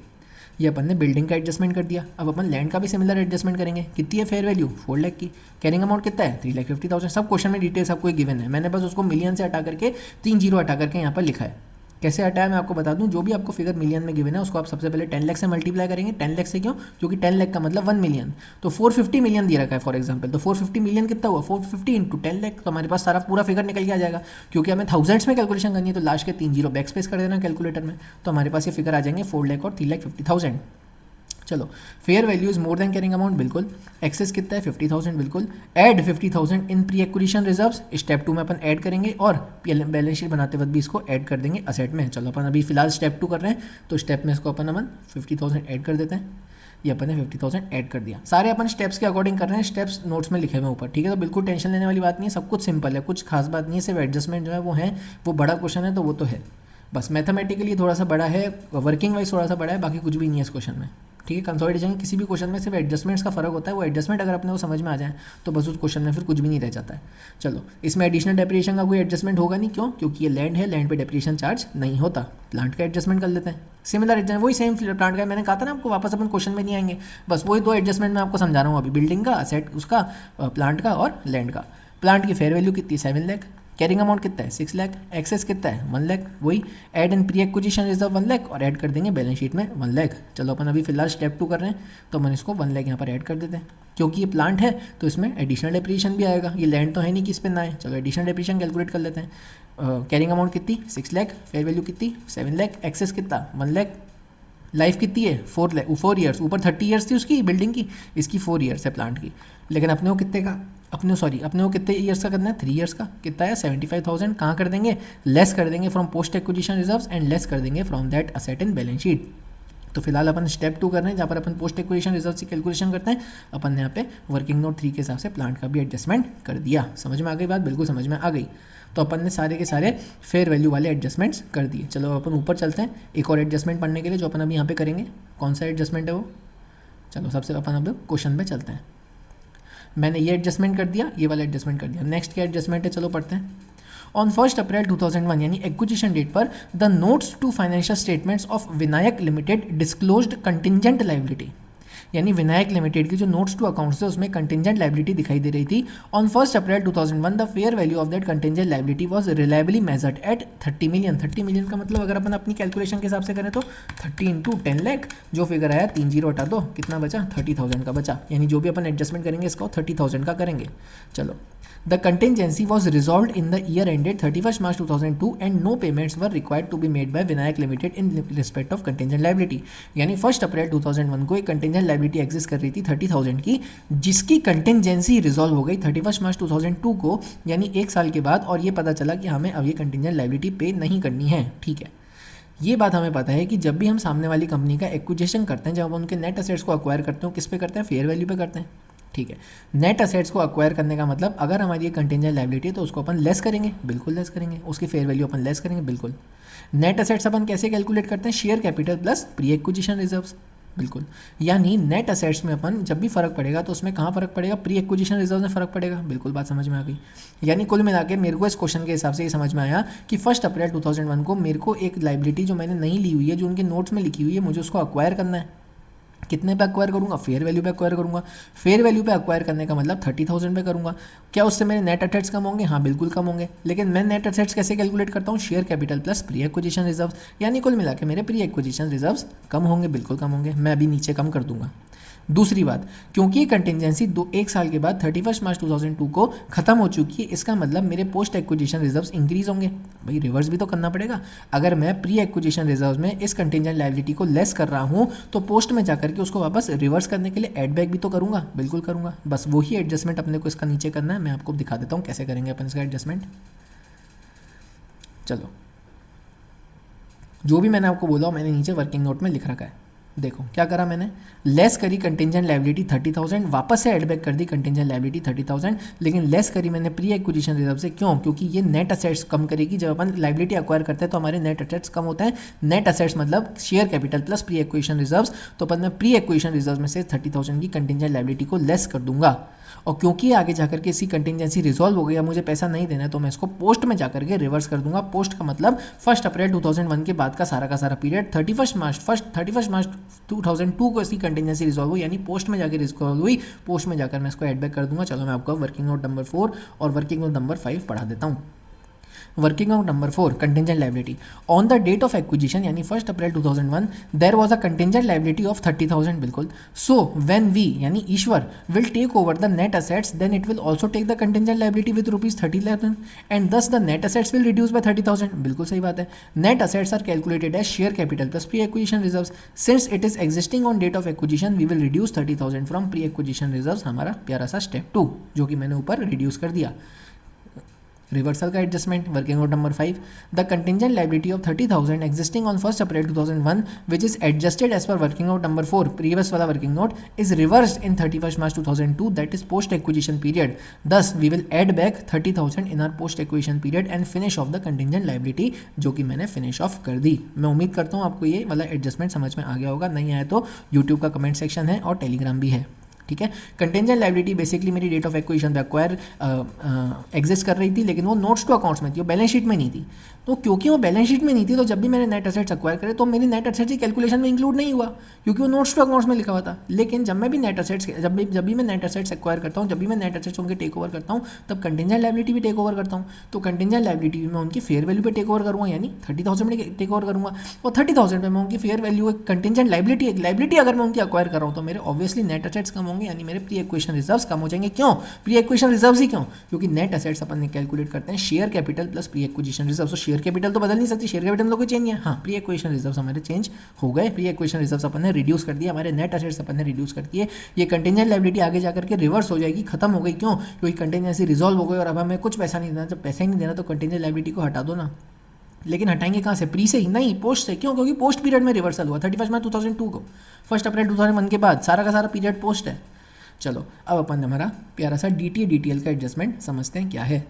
Speaker 1: ये अपन ने बिल्डिंग का एडजस्टमेंट कर दिया। अब अपन लैंड का भी सिमिलर एडजस्टमेंट करेंगे। कितनी है फेयर वैल्यू 4 लाख की। कैरिंग अमाउंट कितना है 3,50,000। सब क्वेश्चन में डिटेल्स आपको गिवन है, मैंने बस उसको मिलियन से हटा करके 3 जीरो हटा करके यहाँ पर लिखा है। कैसे हटाया मैं आपको बता दूं, जो भी आपको फिगर मिलियन में गिवन है उसको आप सबसे पहले 10 लाख से मल्टीप्लाई करेंगे। 10 लाख से क्यों, क्योंकि 10 लाख का मतलब 1 मिलियन, तो 450 मिलियन दिया रखा है फॉर एग्जांपल। तो 450 मिलियन कितना हुआ 450 इंटू 10 लाख, तो हमारे पास सारा पूरा फिगर निकल के आ जाएगा। क्योंकि हमें थाउजेंड्स में कैलकुलेशन करनी है, तो लास्ट के 3 जीरो बैक स्पेस कर देना कैलकुलेटर में, तो हमारे पास ये फिगर आ जाएंगे 4 लाख और 3,50,000। चलो fair value is more than carrying amount, बिल्कुल। एक्सेस कितना है 50,000, बिल्कुल। ऐड 50,000 इन प्री एक्विजिशन रिजर्व्स, स्टेप 2 में अपन ऐड करेंगे और बैलेंस शीट बनाते वक्त भी इसको ऐड कर देंगे असेट में। चलो अपन अभी फिलहाल स्टेप 2 कर रहे हैं, तो स्टेप में इसको अपन 50,000 ऐड कर देते हैं। ये अपन ने 50,000 ऐड कर दिया। सारे अपन स्टेप्स के अकॉर्डिंग कर रहे हैं, स्टेप्स नोट्स में लिखे हुए ऊपर, ठीक है। तो बिल्कुल टेंशन लेने वाली बात नहीं है, सब कुछ सिंपल है, कुछ खास बात नहीं है। सिर्फ एडजस्टमेंट जो है वो है, वो बड़ा क्वेश्चन है तो वो तो है, बस मैथमेटिकली थोड़ा सा बड़ा है, वर्किंग वाइज थोड़ा सा बड़ा है, बाकी कुछ भी नहीं है इस क्वेश्चन में। ठीक है। कंसोलिडेशन के किसी भी क्वेश्चन में सिर्फ एडजस्टमेंट्स का फर्क होता है, वो एडजस्टमेंट अगर अपने को समझ में आ जाए तो बस उस क्वेश्चन में फिर कुछ भी नहीं रह जाता है। चलो, इसमें एडिशनल डेप्रिसिएशन का कोई एडजस्टमेंट होगा नहीं, क्यों? क्योंकि ये लैंड है, लैंड पे डेप्रिसिएशन चार्ज नहीं होता। प्लांट का एडजस्टमेंट कर लेते हैं, सिमिलर एडजस्टमेंट, वही सेम प्लांट का मैंने कहा था ना आपको, वापस अपन क्वेश्चन में नहीं आएंगे, बस वही दो एडजस्टमेंट मैं आपको समझा रहा हूँ अभी, बिल्डिंग का, असेट उसका, प्लांट का और लैंड का। प्लांट की फेयर वैल्यू कितनी? 7 लाख। कैरिंग अमाउंट कितना है? 6 लाख। एक्सेस कितना है? 1 लाख। वही add and pre acquisition reserve 1 lakh और ऐड कर देंगे बैलेंस शीट में 1 लाख। चलो अपन अभी फिलहाल स्टेप 2 कर रहे हैं, तो अपन इसको 1 लाख यहाँ पर ऐड कर देते हैं, क्योंकि ये प्लांट है तो इसमें एडिशनल डेप्रिसिएशन भी आएगा, ये लैंड तो है नहीं कि इस पर ना आए। चलो एडिशनल डेप्रिसिएशन कैलकुलेट कर लेते हैं। कैरिंग अमाउंट कितनी? 6 लाख। फेयर वैल्यू कितनी? 7 लाख। एक्सेस कितना? 1 लाख। लाइफ कितनी है? 4 ईयर्स। ऊपर 30 ईयर्स थी उसकी बिल्डिंग की, इसकी 4 ईयर्स है प्लांट की। लेकिन अपने को कितने का, अपने को कितने ईयर्स का करना है? 3 ईयर्स का। कितना है? 75,000। कहाँ कर देंगे? लेस कर देंगे from post acquisition reserves and less कर देंगे from that asset in balance sheet. तो फिलहाल अपन स्टेप 2 कर रहे हैं, जहाँ पर अपन पोस्ट एक्विजिशन रिजर्व की कैलकुलेशन करते हैं। अपन ने यहाँ पे वर्किंग नोट 3 के हिसाब से प्लांट का भी एडजस्टमेंट कर दिया। समझ में आ गई बात? बिल्कुल समझ में आ गई। तो अपन ने सारे के सारे फेयर वैल्यू वाले एडजस्टमेंट्स कर दिए। चलो अपन ऊपर चलते हैं एक और एडजस्टमेंट पढ़ने के लिए, जो अपन अभी यहाँ पे करेंगे। कौन सा एडजस्टमेंट है वो? चलो सबसे अपन अब क्वेश्चन पे चलते हैं। मैंने ये एडजस्टमेंट कर दिया, ये वाला एडजस्टमेंट कर दिया। नेक्स्ट क्या एडजस्टमेंट है? चलो पढ़ते हैं। ऑन 1 अप्रैल 2001 यानी एक्विजिशन डेट पर the notes to financial statements of Vinayak limited disclosed contingent liability, यानी विनायक लिमिटेड की जो नोट्स टू अकाउंट्स है उसमें कंटिंजेंट लाइबिलिटी दिखाई दे रही थी। On 1 April 2001 the fair value of that contingent liability was reliably measured eight 30 million. 30 million का मतलब अगर अपन अपनी कैलकुलेशन के हिसाब से करें तो 30 × 10 लाख, जो फिगर आया 3 जीरो हटा दो, कितना बचा? 30,000 का बचा। यानी जो भी अपन एडजस्टमेंट करेंगे इसका 30,000 का करेंगे। चलो, the contingency was resolved in the year ended 31 March 2002 and no payments were required to be made by Vinayak limited in respect of contingent liability. यानी 1 अप्रैल 2001 को एक कंटिंजेंट लाइबिलिटी एग्जिस्ट कर रही थी 30,000 की, जिसकी कंटिंजेंसी रिजॉल्व हो गई 31 मार्च 2002 को, यानी 1 साल के बाद। और ये पता चला कि हमें अब ये कंटिंजेंट लाइबिलिटी पे नहीं करनी है। ठीक है, ये बात हमें पता है कि जब भी हम सामने वाली कंपनी का एक्विजिशन करते हैं, जब हम उनके नेट असेट्स को अक्वायर करते हैं, किस पे करते हैं? फेयर वैल्यू पे करते हैं। ठीक है, नेट असेट्स को अक्वायर करने का मतलब अगर हमारी ये कंटिंजेंट लायबिलिटी है तो उसको अपन लेस करेंगे, बिल्कुल लेस करेंगे, उसकी फेयर वैल्यू अपन लेस करेंगे, बिल्कुल। नेट असेट्स अपन कैसे कैलकुलेट करते हैं? Share capital plus pre acquisition reserves, बिल्कुल। यानी नेट असेट्स में अपन जब भी फर्क पड़ेगा तो उसमें कहाँ फर्क पड़ेगा? प्री एक्विजिशन रिजर्व में फर्क पड़ेगा, बिल्कुल बात समझ में आ गई। यानी कुल मिला के मेरे को इस क्वेश्चन के हिसाब से ये समझ में आया कि 1 अप्रैल 2001 को मेरे को एक लाइबिलिटी जो मैंने नहीं ली हुई है, जो उनके नोट्स में लिखी हुई है, मुझे उसको अक्वायर करना है। कितने पे अक्वायर करूंगा? फेयर वैल्यू पे अक्वायर करूंगा। फेयर वैल्यू पे अक्वायर करने का मतलब 30,000 पे करूंगा। क्या उससे मेरे नेट असेट्स कम होंगे? हाँ बिल्कुल कम होंगे। लेकिन मैं नेट असेट्स कैसे कैलकुलेट करता हूँ? Share capital plus pre acquisition reserves. यानी कुल मिला के मेरे प्री एक्विजिशन रिजर्व्स कम होंगे, बिल्कुल कम होंगे। मैं अभी नीचे कम कर दूंगा। दूसरी बात, क्योंकि कंटिंजेंसी 1 साल के बाद 31 मार्च 2002 को खत्म हो चुकी है, इसका मतलब मेरे पोस्ट एक्विजिशन रिजर्व्स इंक्रीज होंगे। भाई रिवर्स भी तो करना पड़ेगा। अगर मैं प्री एक्विजिशन रिजर्व्स में इस कंटिंजेंट लायबिलिटी को लेस कर रहा हूँ तो पोस्ट में जाकर के उसको वापस रिवर्स करने के लिए एड बैक भी तो करूँगा, बिल्कुल करूँगा। बस वही एडजस्टमेंट अपने को इसका नीचे करना है। मैं आपको दिखा देता हूँ कैसे करेंगे अपन इसका एडजस्टमेंट। चलो, जो भी मैंने आपको बोला मैंने नीचे वर्किंग नोट में लिख रखा है। देखो क्या करा मैंने, लेस करी कंटिंजेंट लायबिलिटी 30,000, वापस से एड बैक कर दी कंटिंजेंट लायबिलिटी 30,000, लेकिन लेस करी मैंने प्री एक्विजिशन रिजर्व से। क्यों? क्योंकि ये नेट असेट्स कम करेगी। जब अपन लायबिलिटी अक्वायर करते हैं तो हमारे नेट असेट्स कम होते हैं। नेट असेट्स मतलब share capital plus pre acquisition reserves. तो अपन मैं प्री एक्विजिशन रिजर्व में से 30,000 की कंटिंजेंट लायबिलिटी को लेस कर दूंगा। और क्योंकि आगे जाकर के इसकी कंटिंजेंसी रिजॉल्व हो गई, मुझे पैसा नहीं देना है, तो मैं इसको पोस्ट में जाकर के रिवर्स कर दूंगा। पोस्ट का मतलब 1 अप्रैल 2001 के बाद का सारा पीरियड 31 मार्च 2002 को इसकी कंटिंजेंसी रिजॉल्व हुई, यानी पोस्ट में जाकर रिजॉल्व हुई। पोस्ट में जाकर मैं इसको एड बैक कर दूंगा। चलो मैं आपको वर्किंग नोट नंबर 4 और वर्किंग नोट नंबर 5 पढ़ा देता हूँ। Working note number 4, contingent liability. On the date of acquisition यानी 1 अप्रैल 2001 there was a contingent liability of 30,000, बिल्कुल। सो व्हेन वी यानी Ishwar will take over the net assets then it will also take the contingent liability with ₹30,000 and thus the net assets will reduce by 30,000, बिल्कुल सही बात है। Net assets are calculated as share capital plus pre acquisition reserves. Since it is existing on date of acquisition we will reduce 30,000 from pre acquisition reserves. हमारा प्यारा सा step 2 जो कि मैंने ऊपर रिड्यूस कर दिया। रिवर्सल का adjustment, working note number 5, the contingent liability of 30,000 existing on 1 April 2001 which is adjusted as per working note number 4, previous वाला working note, is reversed in 31 March 2002, that is post acquisition period. Thus we will add back 30,000 in our post acquisition period and finish off the contingent liability, जो कि मैंने finish off कर दी. मैं उम्मीद करता हूँ आपको ये वाला एडजस्टमेंट समझ में आ गया होगा. नहीं आया तो यूट्यूब का कमेंट सेक्शन है और टेलीग्राम भी है. ठीक है. कंटेंजेंट लाइबिलिटी बेसिकली मेरी डेट ऑफ एक्विजिशन पे एक्वायर एग्जिस्ट कर रही थी, लेकिन वो नोट्स टू अकाउंट्स में थी, वो बैलेंस शीट में नहीं थी. तो क्योंकि वो बैलेंस शीट में नहीं थी, तो जब भी मैंने नेट एसेट्स एक्वायर करे तो मेरी नेट एसेट्स की कैलकुलेशन में इंक्लूड नहीं हुआ, क्योंकि वो नोट्स टू अकाउंट्स में लिखा हुआ था. लेकिन जब मैं भी नेट एसेट्स जब भी मैं नेट एसेट्स एक्वायर करता हूँ, जब भी मैं नेट एसेट्स उनके टेक ओवर करता हूँ, तब कंटेंजेंट लाइबिलिटी भी टेक ओवर करता हूँ. तो कंटेंजेंट लाइबिलिटी में उनकी फेयर वैल्यू पे टेक ओवर करूँगा, यानी 30,000 में टेक ओवर करूँगा. और 30,000 पे मैं उनकी फेयर वैल्यू, एक कंटेंजेंट लाइबिलिटी अगर मैं उनकी एक्वायर कर रहा हूँ, तो मेरे ऑब्वियसली नेट एसेट्स कम होंगे, यानी मेरे प्री एक्विजिशन रिजर्व्स कम हो जाएंगे. क्यों प्री एक्विजिशन रिजर्व्स ही क्यों? क्योंकि नेट एसेट्स अपन कैलकुलेट करते हैं share capital plus pre acquisition reserves. तो शेयर कैपिटल तो बदल नहीं सकती, शेयर कैपिटल तो कोई चेंज नहीं है. हाँ, प्री एक्विजिशन रिजर्व्स हमारे चेंज हो गए. प्री एक्विजिशन रिजर्व्स अपन ने रिड्यूस कर दिया, हमारे नेट एसेट्स अपन ने रिड्यूस कर दिए. ये कंटेंजेंट लायबिलिटी आगे जाकर के रिवर्स हो जाएगी, खत्म हो गई. क्यों? क्योंकि कंटेंजेंसी रिजॉल्व हो गई और अब हमें कुछ पैसा नहीं देना. जब पैसा ही नहीं देना तो कंटेंजेंट लायबिलिटी को हटा दो ना. लेकिन हटाएंगे कहाँ से? प्री से ही नहीं, पोस्ट से. क्यों? क्योंकि पोस्ट पीरियड में रिवर्सल हुआ 31 मार्च 2002 को. 1 अप्रैल 2001 के बाद सारा का सारा पीरियड पोस्ट है. चलो अब अपन हमारा प्यारा सा DTA/DTL का एडजस्टमेंट समझते हैं क्या है.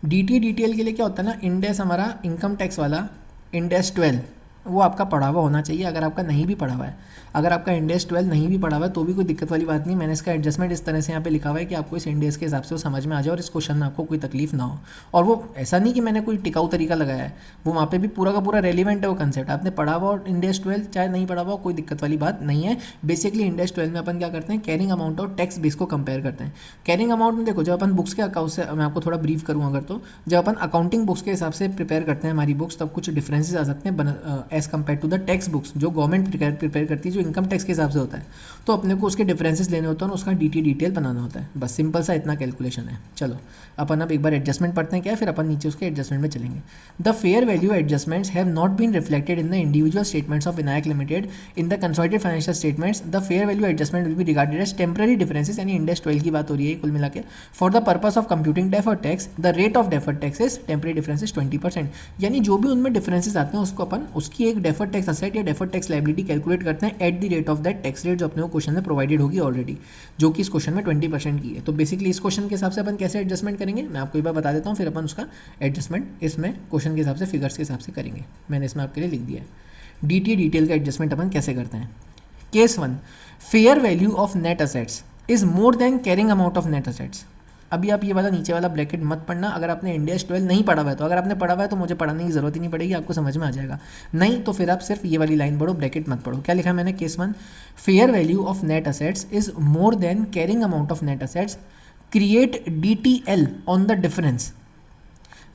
Speaker 1: DTA/DTL के लिए क्या होता है ना, इंडेस हमारा इनकम टैक्स वाला इंडेस 12 वो आपका पढ़ा हुआ होना चाहिए. अगर आपका नहीं भी पढ़ा हुआ है, अगर आपका इंडेस 12 नहीं भी पढ़ा हुआ है तो भी कोई दिक्कत वाली बात नहीं. मैंने इसका एडजस्टमेंट इस तरह से यहाँ पे लिखा हुआ है कि आपको इस इंडेस के हिसाब से वो समझ में आ जाए और इस क्वेश्चन में आपको कोई तकलीफ ना हो. और वो ऐसा नहीं कि मैंने कोई टिकाऊ तरीका लगाया है, वो वहाँ पे भी पूरा का पूरा रेलिवेंट है वो कंसेप्ट. आपने पढ़ा हुआ और इंडेस 12 चाहे नहीं पढ़ा हुआ, कोई दिक्कत वाली बात नहीं है. बेसिकली इंडेस 12 में अपन क्या करते हैं, कैरिंग अमाउंट और टैक्स बेस को कंपेयर करते हैं. कैरिंग अमाउंट में देखो, जब अपन बुक्स के अकाउंट से, मैं आपको थोड़ा ब्रीफ करूँ अगर, तो जब अपन अकाउंटिंग बुक्स के हिसाब से प्रिपेयर करते हैं हमारी बुक्स, तब कुछ डिफरेंसेस आ सकते हैं as compare to the tax books जो गवर्नमेंट प्रिपेयर करती है, जो इनकम टैक्स के हिसाब से होता है. तो अपने को उसके डिफरेंसेस लेने होते हैं और उसका DTA/DTL बनाना होता है. बस सिंपल सा इतना कैलकुलेशन है. चलो अपन अब एक बार एडजस्टमेंट पढ़ते हैं क्या है, फिर अपन नीचे उसके एडजस्टमेंट में चलेंगे. The fair value adjustments have not been reflected in the individual statements of Vinayak limited in the consolidated financial statements. The fair value adjustment will be regarded as temporary differences, यानी इंडेस 12 की बात हो रही है कुल मिला के. For the purpose of computing deferred tax the rate of deferred tax is temporary differences 20%. यानी जो भी उनमें डिफरेंसेस आते हैं उसको अपन उसकी एक डेफर्ड टैक्स असेट या डेफर्ड टैक्स लायबिलिटी कैलकुलेट करते हैं at the rate of that tax rate जो अपने को क्वेश्चन में प्रोवाइडेड होगी ऑलरेडी, जो कि इस क्वेश्चन में 20% की है. तो बेसिकली इस क्वेश्चन के हिसाब से अपन कैसे एडजस्टमेंट करेंगे मैं आपको एक बार बता देता हूँ, फिर अपन उसका एडजस्टमेंट इसमें क्वेश्चन के हिसाब से, फिगर्स के हिसाब से करेंगे. मैंने इसमें आपके लिए लिख दिया है. DTA/DTL का एडजस्टमेंट अपन कैसे करते हैं. Case 1, fair value of net assets is more than carrying amount of net assets. अभी आप ये वाला नीचे वाला ब्रैकेट मत पढ़ना अगर आपने इंडेस 12 नहीं पढ़ा हुआ है. तो अगर आपने पढ़ा हुआ है तो मुझे पढ़ाने की जरूरत ही नहीं पड़ेगी, आपको समझ में आ जाएगा. नहीं तो फिर आप सिर्फ ये वाली लाइन पढ़ो, ब्रैकेट मत पढ़ो. क्या लिखा है मैंने? Case 1, fair value of net assets is more than carrying amount of net assets, create DTL on the difference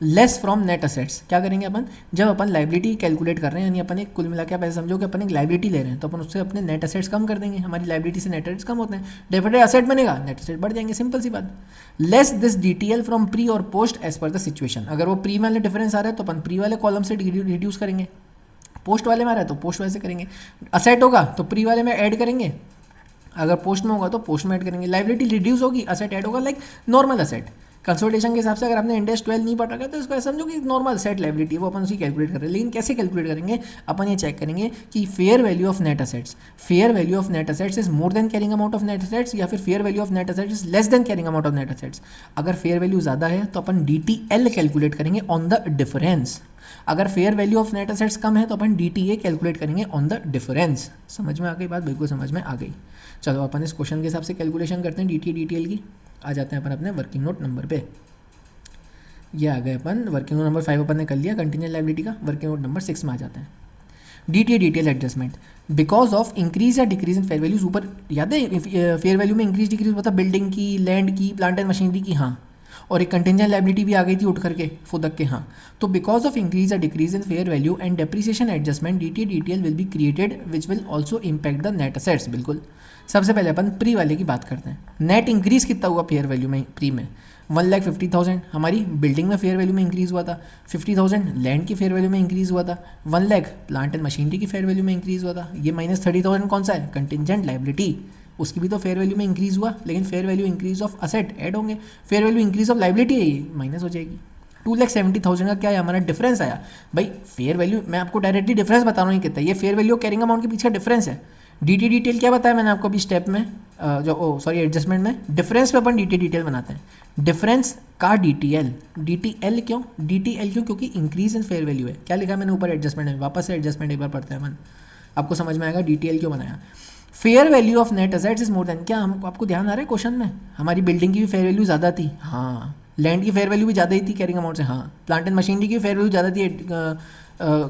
Speaker 1: less from net assets. क्या करेंगे अपन, जब अपन लाइबिलिटी कैलकुलेट कर रहे हैं, यानी अपन एक कुल मिला के आप ऐसे समझो कि अपन एक लाइबिलिटी ले रहे हैं, तो अपन उससे अपने नेट असेट्स कम कर देंगे. हमारी लाइबिलिटी से नेट असेट्स कम होते हैं, डेफिनेटली असेट बनेगा, नेट असेट बढ़ जाएंगे. सिंपल सी बात. Less this DTL from pre और post as per the situation. अगर वो प्री वाले डिफरेंस आ रहा है तो अपन प्री वाले कॉलम से रिड्यूस करेंगे, पोस्ट वाले में आ रहा है तो पोस्ट वाले से करेंगे. असेट होगा तो प्री वाले में ऐड करेंगे, अगर पोस्ट में होगा तो पोस्ट में ऐड करेंगे. लाइबिलिटी रिड्यूस होगी, असेट ऐड होगा, लाइक नॉर्मल असेट. कंसोलिडेशन के हिसाब से अगर आपने इंडेस 12 नहीं पढ़ रखा है तो इसको ऐसा समझो कि नॉर्मल सेट लायबिलिटी वो अपन उसी कैलकुलेट कर रहे हैं. लेकिन कैसे कैलकुलेट करेंगे, अपन ये चेक करेंगे कि fair value of net assets, fair value of net assets is more than carrying amount of net assets, या फिर fair value of net assets is less than carrying amount of net assets. अगर fair value ज़्यादा है तो अपन DTL calculate करेंगे on the difference. अगर fair value of net assets कम है तो अपन DTA कैलकुलेट करेंगे ऑन द डिफरेंस. समझ में आ गई बात? बिल्कुल समझ में आ गई. चलो अपन इस क्वेश्चन के हिसाब से कैलकुलेशन करते हैं DTA/DTL की. आ जाते हैं अपन अपने वर्किंग नोट नंबर पे. ये आ गए अपन, वर्किंग नोट नंबर 5 अपन ने कर लिया कंटिजेंट लायबिलिटी का. वर्किंग नोट नंबर 6 में आ जाते हैं. DTA/DTL adjustment because of increase या डिक्रीज इन फेयर वैल्यूज. ऊपर याद है फेयर वैल्यू में इंक्रीज डिक्रीज होता है बिल्डिंग की, लैंड की, प्लांट एंड मशीनरी की. हाँ, और एक कंटिजेंट लायबिलिटी भी आ गई थी उठ करके फुदक के. हाँ, तो बिकॉज ऑफ इंक्रीज या decrease in fair value and depreciation adjustment DTA/DTL will be created which will also impact the net assets. बिल्कुल. सबसे पहले अपन प्री वाले की बात करते हैं. नेट इंक्रीज कितना हुआ फेयर वैल्यू में प्री में? 1,50,000 हमारी बिल्डिंग में फेयर वैल्यू में इंक्रीज हुआ था, 50,000 लैंड की फेयर वैल्यू में इंक्रीज हुआ था, 1 लाख प्लांट एंड मशीनरी की फेयर वैल्यू में इंक्रीज हुआ था. ये -30,000 कौन सा है? Contingent liability. उसकी भी तो फेयर वैल्यू में इंक्रीज़ हुआ, लेकिन fair value increase of asset add होंगे, fair value increase of liability है ये माइनस हो जाएगी। 2,70,000 का क्या है हमारा डिफरेंस आया। भाई फेयर वैल्यू मैं आपको डायरेक्टली डिफरेंस बता रहा हूँ कितना, ये फेयर वैल्यू कैरिंग अमाउंट के पीछे डिफरेंस है। डी डिटेल क्या बताया मैंने आपको अभी स्टेप में एडजस्टमेंट में, डिफरेंस पे अपन डी डिटेल बनाते हैं। डिफरेंस का डी टी एल क्यों, क्योंकि इंक्रीज इन फेयर वैल्यू है। क्या लिखा मैंने ऊपर एडजस्टमेंट में, वापस से एडजस्टमेंट एक बार पढ़ते हैं अपन, आपको समझ में आएगा डी क्यों बनाया। Fair value of net assets is more then, क्या हम आपको ध्यान आ रहा है क्वेश्चन में, हमारी बिल्डिंग की भी फेयर वैल्यू ज़्यादा थी, हाँ लैंड की फेयर वैल्यू भी ज़्यादा ही थी कैरिंग अमाउंट से, हाँ प्लांट एंड मशीनरी की फेयर वैल्यू ज़्यादा थी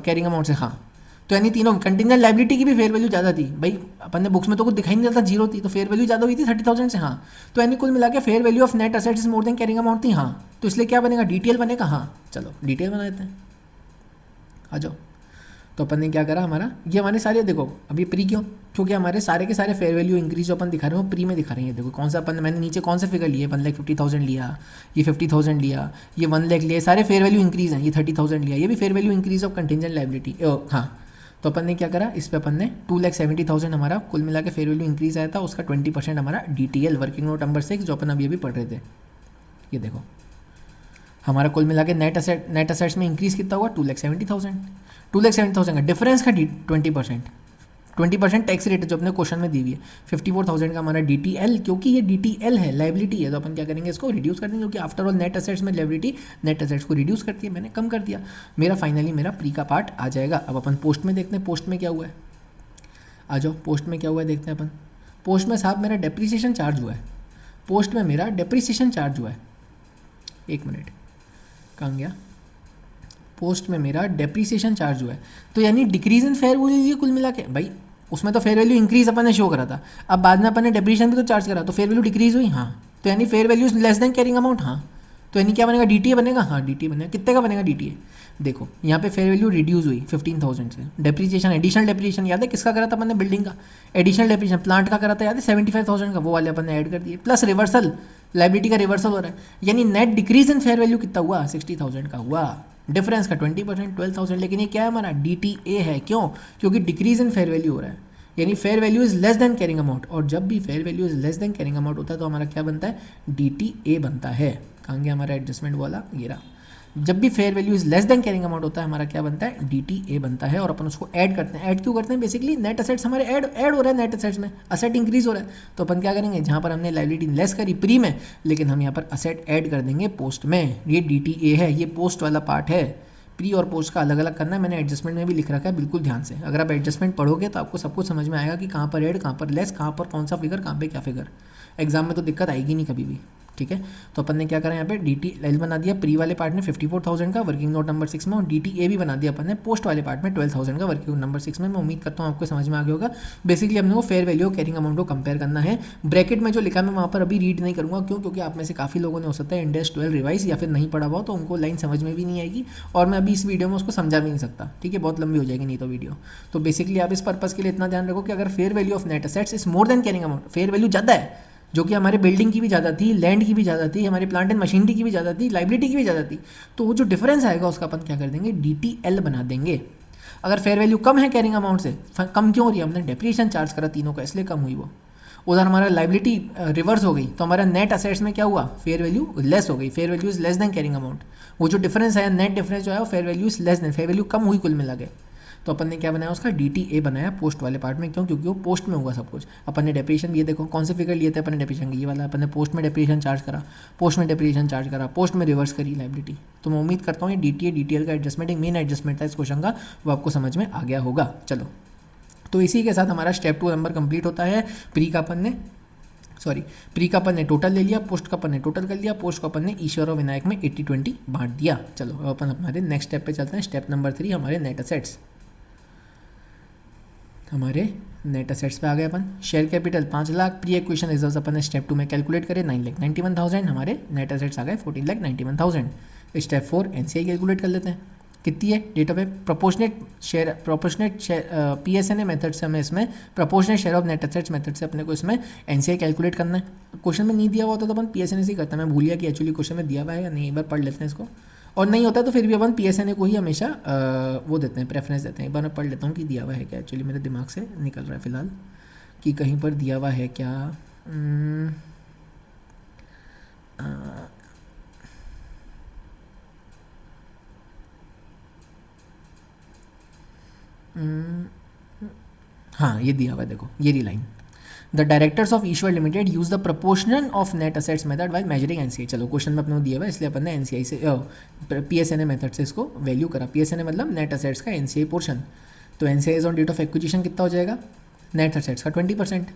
Speaker 1: कैरिंग अमाउंट से, हाँ तो यानी तीनों कंटिजेंट लायबिलिटी की भी फेयर वैल्यू ज़्यादा थी। भाई अपन ने बुक्स में तो कुछ दिखाई नहीं देता, जीरो थी, तो फेयर वैल्यू ज़्यादा हुई थी 30,000 से, हाँ तो यानी कुल मिला के fair value of net assets is more than carrying amount थी, हाँ तो इसलिए क्या बनेगा डिटेल बनेगा, हाँ चलो डिटेल बना देते हैं, आ जाओ। तो अपन ने क्या करा, हमारा ये हमारे सारे देखो अभी प्री क्यों, क्योंकि हमारे सारे के सारे फेयर वैल्यू इंक्रीज जो अपन दिखा रहे हो प्री में दिखा रहे हैं। देखो कौन सा अपन मैंने नीचे कौन सा फिगर लिए, 1,50,000 लिया, ये 50,000 लिया, ये 1 लाख लिया, सारे फेयर वैल्यू इंक्रीज हैं, ये 30,000 लिया, ये भी fair value increase of contingent liability, हाँ तो अपन ने क्या करा, इस पर अपन ने 2,70,000 हमारा कुल मिला के फेयर वैल्यू इंक्रीज आया था, उसका 20% हमारा DTL वर्किंग नोट नंबर 6 जो अपन अभी पढ़ रहे थे, ये देखो हमारा कुल मिला के नेट असेट्स में इंक्रीज कितना हुआ 2,70,000 का डिफरेंस का 20% टैक्स रेट जो अपने क्वेश्चन में दी हुई है 54,000 का हमारा DTL, क्योंकि ये DTL है लायबिलिटी है, तो अपन क्या करेंगे इसको रिड्यूस कर देंगे, क्योंकि आफ्टर ऑल नेट असेट्स में लायबिलिटी नेट असेट्स को रिड्यूस करती है, मैंने कम कर दिया, मेरा फाइनली मेरा प्री का पार्ट आ जाएगा। अब अपन पोस्ट में देखते हैं पोस्ट में क्या हुआ है, आ जाओ पोस्ट में क्या हुआ है देखते हैं अपन। पोस्ट में साहब मेरा डेप्रीसिएशन चार्ज हुआ है, पोस्ट में मेरा डेप्रीसिएशन चार्ज हुआ है, एक मिनट कहाँ गया, पोस्ट में मेरा डेप्रीसिएशन चार्ज हुआ है, तो यानी डिक्रीज इन फेयर वैल्यू कुल मिला के, भाई उसमें तो फेयर वैल्यू इंक्रीज अपन ने शो करा था, अब बाद में अपन ने डेप्रीसिएशन भी तो चार्ज करा, तो फेयर वैल्यू डिक्रीज हुई, हाँ तो यानी fair value less than carrying amount, हाँ तो यानी क्या बनेगा DTA बनेगा, हाँ DTA बनेगा, कितने का बनेगा DTA, देखो यहाँ पे फेयर वैल्यू रिड्यूस हुई 15,000 से, डेप्रीसिएशन एडिशनल डेप्रीसिएशन याद है किसका करा था अपन ने, बिल्डिंग का, एडिशनल डेप्रीसिएशन प्लांट का करा था याद है 75,000 का, वो वाले अपन ने ऐड कर दिए, प्लस रिवर्सल लायबिलिटी का रिवर्सल हो रहा है, यानी net decrease in fair value कितना हुआ 60,000 का हुआ, डिफरेंस का 20% 12,000, लेकिन ये क्या है हमारा DTA है, क्यों, क्योंकि डिक्रीज इन फेयर वैल्यू हो रहा है, यानी fair value is less than carrying amount, और जब भी fair value is less than carrying amount होता है तो हमारा क्या बनता है DTA बनता है, कहाँ गया हमारा एडजस्टमेंट वाला, ये रहा, जब भी fair value is less than carrying amount होता है हमारा क्या बनता है DTA बनता है, और अपन उसको ऐड करते हैं, ऐड क्यों करते हैं, बेसिकली नेट असेट्स हमारे ऐड हो रहा है, नेट असेट्स में असेट इंक्रीज हो रहा है, तो अपन क्या करेंगे जहाँ पर हमने लायबिलिटी लेस करी प्री में, लेकिन हम यहाँ पर असेट ऐड कर देंगे पोस्ट में, ये DTA है, ये पोस्ट वाला पार्ट है, प्री और पोस्ट का अलग अलग करना है, मैंने एडजस्टमेंट में भी लिख रखा है, बिल्कुल ध्यान से, अगर आप एडजस्टमेंट पढ़ोगे तो आपको सब कुछ समझ में आएगा कि कहाँ पर ऐड, कहाँ पर लेस, कहाँ पर कौन सा फिगर, कहाँ पे क्या फिगर, एग्जाम में तो दिक्कत आएगी नहीं कभी भी, ठीक है। तो अपन ने क्या करा यहाँ पे DTL बना दिया प्री वाले पार्ट में 54,000 का वर्किंग नोट नंबर 6 में, और DTA भी बना दिया अपन ने पोस्ट वाले पार्ट में 12,000 का वर्किंग नोट नंबर 6 में। मैं उम्मीद करता हूँ आपको समझ में आ गया होगा। बेसिकली हमने को फेयर वैल्यू कैरिंग अमाउंट को कंपेयर करना है। ब्रैकेट में जो लिखा मैं वहाँ पर अभी रीड नहीं करूँगा, क्यों, क्योंकि आप में से काफ़ी लोगों ने हो सकता है इंडेक्स 12 रिवाइज या फिर नहीं पढ़ा हुआ, तो उनको लाइन समझ में भी नहीं आएगी, और मैं अभी इस वीडियो में उसको समझा भी नहीं सकता, ठीक है, बहुत लंबी हो जाएगी नहीं तो वीडियो। तो बेसिकली आप इस पर्पज़ के लिए इतना ध्यान रखो कि अगर fair value of net assets is more than carrying amount, fair value ज़्यादा है, जो कि हमारे बिल्डिंग की भी ज़्यादा थी, लैंड की भी ज़्यादा थी, हमारी प्लांट एंड मशीनरी की भी ज़्यादा थी, लाइबिलिटी की भी ज़्यादा थी, तो वो जो डिफरेंस आएगा उसका अपन क्या कर देंगे DTL बना देंगे। अगर फेयर वैल्यू कम है कैरिंग अमाउंट से, कम क्यों हो रही है, हमने डेप्रिसिएशन चार्ज करा तीनों का इसलिए कम हुई वो, उधर हमारा लाइबिलिटी रिवर्स हो गई, तो हमारा नेट असेट्स में क्या हुआ, फेयर वैल्यू लेस हो गई, fair value is less than carrying amount, वो जो डिफरेंस आया नेट डिफरेंस जो है वो fair value is less than, fair value कम हुई कुल मिला के, तो अपन ने क्या बनाया उसका DTA बनाया पोस्ट वाले पार्ट में, क्यों, क्योंकि वो पोस्ट में होगा सब कुछ। अपन ने डेप्रिसिएशन ये देखो कौन से फिगर लिए थे अपन ने डेप्रिसिएशन, ये वाला अपन ने पोस्ट में डेप्रिसिएशन चार्ज करा, पोस्ट में डेप्रिसिएशन चार्ज करा, पोस्ट में रिवर्स करी लाइबिलिटी। तो मैं उम्मीद करता हूँ ये DTA DTL का एडजस्टमेंट एक मेन एडजस्टमेंट था इस क्वेश्चन का, वो आपको समझ में आ गया होगा। चलो तो इसी के साथ हमारा स्टेप 2 नंबर कंप्लीट होता है। प्री का अपन ने टोटल ले लिया, पोस्ट का अपन ने टोटल कर लिया, पोस्ट का अपन ने ईश्वर और विनायक में 80-20 बांट दिया। चलो अब अपन हमारे नेक्स्ट स्टेप पे चलते हैं। स्टेप नंबर 3 हमारे नेट असेट्स, हमारे नेट असेट्स पे आ गए अपन। Share capital 5 lakh, pre acquisition reserves अपन ने स्टेप 2 में कैलकुलेट करे 9,91,000, हमारे नेट असेट्स आ गए 14,91,000। स्टेप 4 NCI कैलकुलेट कर लेते हैं, कितनी है date of proportionate share PSNA method से हमें इसमें proportionate share of net assets method से अपने को इसमें NCI कैलकुलेट करना है। क्वेश्चन में नहीं दिया हुआ होता तो अपन PSNA से ही करता है, मैं भूल गया कि एक्चुअली क्वेश्चन में दिया हुआ है या नहीं, एक बार पढ़ लेते हैं इसको, और नहीं होता तो फिर भी अपन PSNA को ही हमेशा वो देते हैं, प्रेफरेंस देते हैं। एक बार मैं पढ़ लेता हूँ कि दिया हुआ है क्या, एक्चुअली मेरे दिमाग से निकल रहा है फिलहाल, कि कहीं पर दिया हुआ है क्या। हाँ ये दिया हुआ है, देखो ये line, the directors of Ishwar limited use the proportional of net assets method while measuring NCI. चलो क्वेश्चन में अपने को दिया हुआ है, इसलिए अपन ने एनसीआई से पीएसएनए मेथड से इसको वैल्यू करा। पीएसएनए मतलब नेट असेट्स का एनसीआई पोर्शन। तो NCI on date of acquisition कितना हो जाएगा, नेट असेट्स का 20%।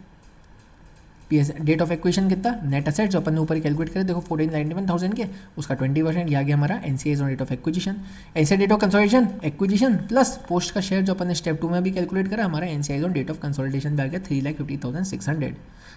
Speaker 1: पीएस डेट ऑफ एक्विजिशन कितना, नेट असेट्स जो अपन ने ऊपर कैलकुलेट करें, देखो 1491,000 के, उसका 20% ये आ गया हमारा NCI on date of acquisition. NCI date of consolidation acquisition plus post का शेयर जो अपन ने स्टेप 2 में भी कैलकुलेट करा, हमारा NCI on date of consolidation भी आ गया 3,50,600।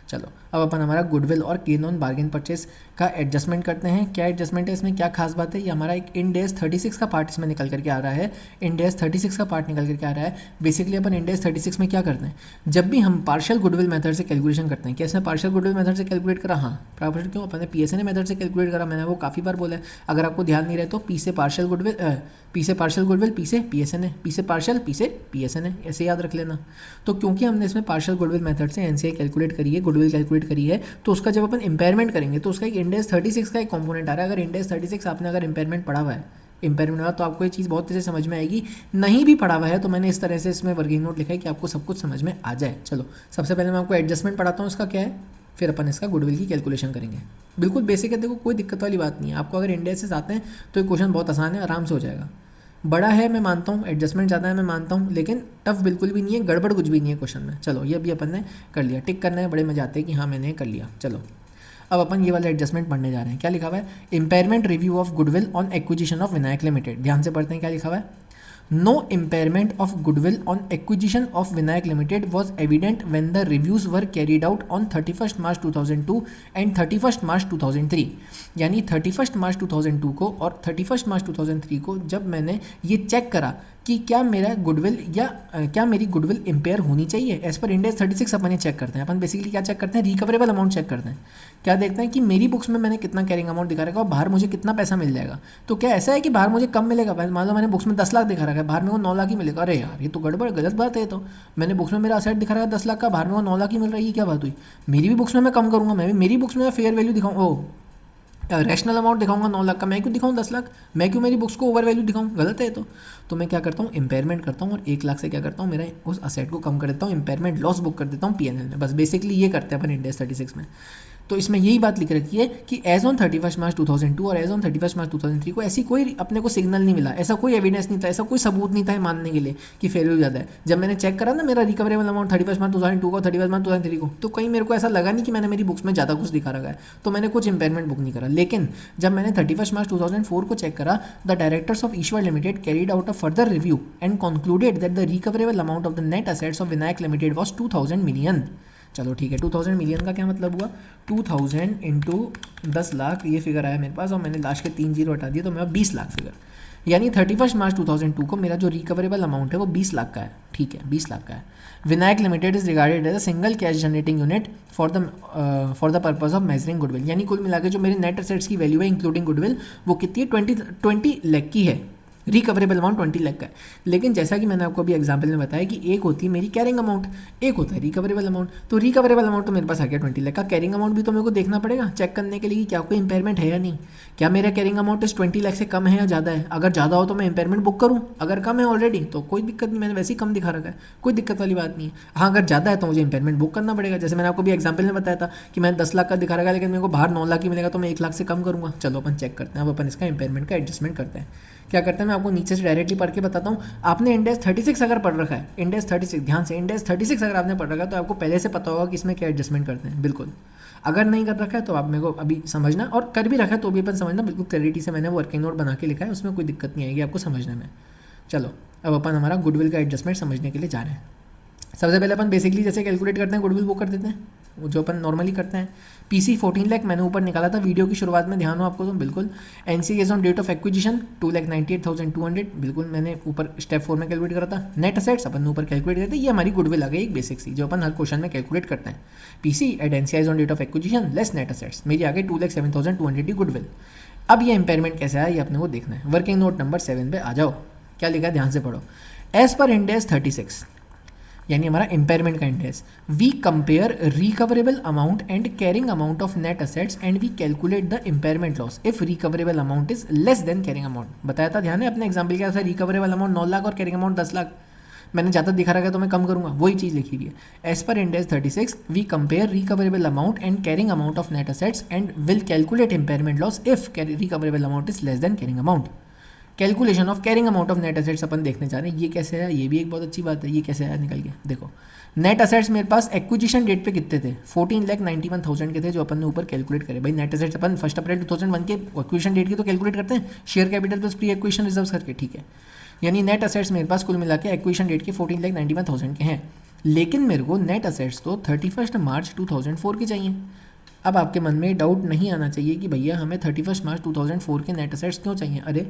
Speaker 1: चलो अब अपन हमारा गुडविल और गेन ऑन बार्गेन परचेस का एडजस्टमेंट करते हैं। क्या एडजस्टमेंट है इसमें, क्या खास बात है, ये हमारा एक इंड एस 36 का पार्ट इसमें निकल करके आ रहा है। इंड एस 36 का पार्ट निकल करके आ रहा है। बेसिकली अपन इंड एस 36 में क्या करते हैं, जब भी हम पार्शियल गुडविल मेथड से कैलकुलेशन करते हैं, कैसे पार्शियल गुडविल मेथड से कैलकुलेट करा, हाँ प्रॉपर्टी क्यों अपन ने पीएसएनए मेथड से कैलकुलेट करा, मैंने वो काफ़ी बार बोला है। अगर आपको ध्यान नहीं रहे तो पी से पार्शियल गुडविल, पी से पार्शियल गुडविल, पी से पीएसएनए, पी से पार्शियल, पी से पीएसएनए, ऐसे याद रख लेना। तो क्योंकि हमने इसमें पार्शियल गुडविल मेथड से एनसीआई कैलकुलेट करी है, गुडविल कैलकुलेट करी है, तो उसका जब अपन इंपेयरमेंट करेंगे तो उसका एक इंड एस 36 का एक कंपोनेंट आ रहा है। अगर इंड एस 36 आपने अगर इंपेयरमेंट पढ़ा हुआ है, इंपेयरमेंट हुआ, तो आपको ये चीज़ बहुत अच्छे से समझ में आएगी। नहीं भी पढ़ा हुआ है तो मैंने इस तरह से इसमें वर्किंग नोट लिखा है कि आपको सब कुछ समझ में आ जाए। चलो सबसे पहले मैं आपको एडजस्टमेंट पढ़ाता हूँ, इसका क्या है, फिर अपन इसका गुडविल की कैलकुलेशन करेंगे। बिल्कुल बेसिक है, देखो कोई दिक्कत वाली बात नहीं है। आपको अगर इंडेक्सेस आते हैं तो ये क्वेश्चन बहुत आसान है, आराम से हो जाएगा। बड़ा है मैं मानता हूँ, एडजस्टमेंट ज़्यादा है मैं मानता हूँ, लेकिन टफ बिल्कुल भी नहीं है, गड़बड़ कुछ भी नहीं है क्वेश्चन में। चलो ये भी अपन ने कर लिया, टिक करना है, बड़े मजे आते हैं कि हाँ मैंने कर लिया। चलो अब अपन ये वाला एडजस्टमेंट पढ़ने जा रहे हैं। क्या लिखा हुआ है, impairment review of goodwill on acquisition of Vinayak limited. ध्यान से पढ़ते हैं क्या लिखा हुआ है, No impairment of goodwill on acquisition of Vinayak Limited was evident when the reviews were carried out on 31st March 2002 and 31st March 2003। यानी 31st March 2002 को और 31st March 2003 को जब मैंने ये चेक करा कि क्या मेरा गुडविल या क्या मेरी गुडविल इम्पेयर होनी चाहिए, एज पर इंड एस 36 अपन ये चेक करते हैं। अपन बेसिकली क्या चेक करते हैं, रिकवरेबल अमाउंट चेक करते हैं। क्या देखते हैं कि मेरी बुक्स में मैंने कितना कैरिंग अमाउंट दिखा रखा है और बाहर मुझे कितना पैसा मिल जाएगा। तो क्या ऐसा है कि बाहर मुझे कम मिलेगा, मान लो मैंने बुक्स में 10 लाख दिखा रखा है, बाहर में वो 9 लाख ही मिलेगा। अरे यार ये तो गड़बड़ गलत बात है। तो मैंने बुक्स में मेरा असेट दिखा रहा है 10 लाख का, बाहर में वो 9 लाख ही मिल रही है, क्या बात हुई। मेरी भी बुक्स में मैं कम करूँगा, मैं भी मेरी बुक्स में फेयर वैल्यू दिखाऊँ, ओ रैशनल अमाउंट दिखाऊंगा 9 लाख का, मैं क्यों दिखाऊँ 10 लाख, मैं क्यों मेरी बुक्स को ओवर वैल्यू दिखाऊँ, गलत है। तो मैं क्या करता हूँ, इम्पेयरमेंट करता हूँ और 1 लाख से क्या करता हूँ, मेरा उस असेट को कम कर देता हूँ, इम्पेयरमेंट लॉस बुक कर देता हूँ पीएनएल में। बस बेसिकली ये करते हैं अपन इंड एस 36 में। तो इसमें यही बात लिख रखी है कि एज ऑन 31st मार्च 2002 और एज ऑन 31st मार्च 2003 को ऐसी कोई अपने को सिग्नल नहीं मिला, ऐसा कोई एविडेंस नहीं था, ऐसा कोई सबूत नहीं था मानने के लिए कि फेयर वैल्यू ज़्यादा है। जब मैंने चेक करा ना मेरा रिकवरेबल अमाउंट 31st मार्च 2002 को 31st मार्च 2003 को, तो कहीं मेरे को ऐसा लगा नहीं कि मैंने मेरी बुक्स में ज़्यादा कुछ दिखा रखा है, तो मैंने कुछ इंपेयरमेंट बुक नहीं करा। लेकिन जब मैंने 31st मार्च 2004 को चेक करा, the directors of Ishwar limited carried out a further review and concluded that the recoverable amount of the net assets of Vinayak limited was 2000 million. चलो ठीक है, 2000 मिलियन का क्या मतलब हुआ, 2000 इंटू 10 लाख ये फिगर आया मेरे पास, और मैंने लास्ट के 3 जीरो हटा दिए तो मेरा 20 लाख फिगर। यानी 31st मार्च 2002 को मेरा जो रिकवरेबल अमाउंट है वो 20 लाख का है। ठीक है 20 लाख का है। Vinayak limited is regarded as a single cash generating unit for the purpose of measuring goodwill. यानी कुल मिला के जो मेरे नेट असेट्स की वैल्यू है इंक्लूडिंग गुडविल वो कितनी है, 20 लाख की है। रिकवरेबल अमाउंट 20 लाख का है। लेकिन जैसा कि मैंने आपको अभी एग्जांपल में बताया कि एक होती है मेरी कैरिंग अमाउंट, एक होता है रिकवरेबल अमाउंट। तो रिकवरेबल अमाउंट तो मेरे पास आ गया 20 लाख का, कैरिंग अमाउंट भी तो मेरे को देखना पड़ेगा चेक करने के लिए कि क्या कोई इंपेयरमेंट है या नहीं, क्या मेरा कैरिंग अमाउंट इस 20 लाख से कम है या ज़्यादा है। अगर ज़्यादा हो तो मैं इंपेयरमेंट बुक करूँ, अगर कम है ऑलरेडी तो कोई दिक्कत नहीं, मैंने वैसे ही कम दिखा रखा है, कोई दिक्कत वाली बात नहीं है। हाँ अगर ज़्यादा है तो मुझे इंपेयरमेंट बुक करना पड़ेगा। जैसे मैंने आपको भी एग्जाम्पल में बताया था कि मैंने 10 लाख का दिखा रखा है लेकिन मेरे को बाहर 9 लाख ही मिलेगा, तो मैं 1 लाख से कम करूँगा। चलो अपन चेक करते हैं, अब अपन इसका इंपेयरमेंट का एडजस्टमेंट करते हैं। क्या करते हैं मैं आपको नीचे से डायरेक्टली पढ़ के बताता हूँ। आपने इंड एस 36 अगर पढ़ रखा है, इंड एस 36 ध्यान से, इंड एस 36 अगर आपने पढ़ रखा है तो आपको पहले से पता होगा कि इसमें क्या एडजस्टमेंट करते हैं। बिल्कुल अगर नहीं कर रखा है तो आप मेरे को अभी समझना, और कर भी रखा है तो भी अपन समझना, बिल्कुल क्लैरिटी से मैंने वर्किंग नोट बना के लिखा है, उसमें कोई दिक्कत नहीं आएगी आपको समझने में। चलो अब अपन हमारा गुडविल का एडजस्टमेंट समझने के लिए जा रहे हैं। सबसे पहले अपन बेसिकली जैसे कैलकुलेट करते हैं गुडविल वो कर देते हैं, जो अपन नॉर्मली करते हैं। पीसी 14 लाख मैंने ऊपर निकाला था वीडियो की शुरुआत में, ध्यान हो आपको तो बिल्कुल। NCS on date of acquisition 2,98,200 बिल्कुल मैंने ऊपर स्टेप 4 में कैलकुलेट करा था। नेट असेट्स अपन ने ऊपर कैलकुलेट करते, ये हमारी गुडविल आ गई एक बेसिक सी जो अपन हर क्वेश्चन में कैलकुलेट करते हैं। PC at NCS on date of acquisition less net assets, मेरी आ गई 2,07,200 गुडविल। अब ये इंपेयरमेंट कैसे आया ये अपने को देखना है। वर्किंग नोट नंबर 7 पे आ जाओ, क्या लिखा है ध्यान से पढ़ो। एज पर इंड एस 36 यानी हमारा इम्पेयरमेंट का index. We compare recoverable amount and carrying amount of net assets and we calculate the impairment loss if recoverable amount is less than carrying amount. बताया था, ध्यान है अपने एग्जाम्पल के साथ, रिकवरेबल अमाउंट 9 लाख और कैरिंग अमाउंट 10 लाख। मैंने ज़्यादा दिखा रखा है तो मैं कम करूंगा, वही चीज़ लिखी हुई है। As per index 36 we compare recoverable amount and carrying amount of net assets and will calculate impairment loss if recoverable amount is less than carrying amount. Calculation of carrying amount of net assets अपन देखने जा रहे हैं। ये कैसे है, ये भी एक बहुत अच्छी बात है। ये कैसे आया निकल के, देखो नेट असेट्स मेरे पास एक्विजिशन डेट पे कितने थे, 14,91,000 के थे जो अपन ने ऊपर कैलकुलेट करे। भाई नेट असेट्स अपन 1 अप्रैल 2001 के एक्विजिशन डेट की तो कैलकुलेट करते हैं, share capital plus pre acquisition reserves करके, ठीक है। यानी नेट असेट्स मेरे पास कुल मिला के एक्विजिशन डेट के 14,91,000 के हैं, लेकिन मेरे को नेट असेट्स तो 31 मार्च 2004 के चाहिए। अब आपके मन में डाउट नहीं आना चाहिए कि भैया हमें 31 मार्च 2004 के नेट असेट्स क्यों चाहिए। अरे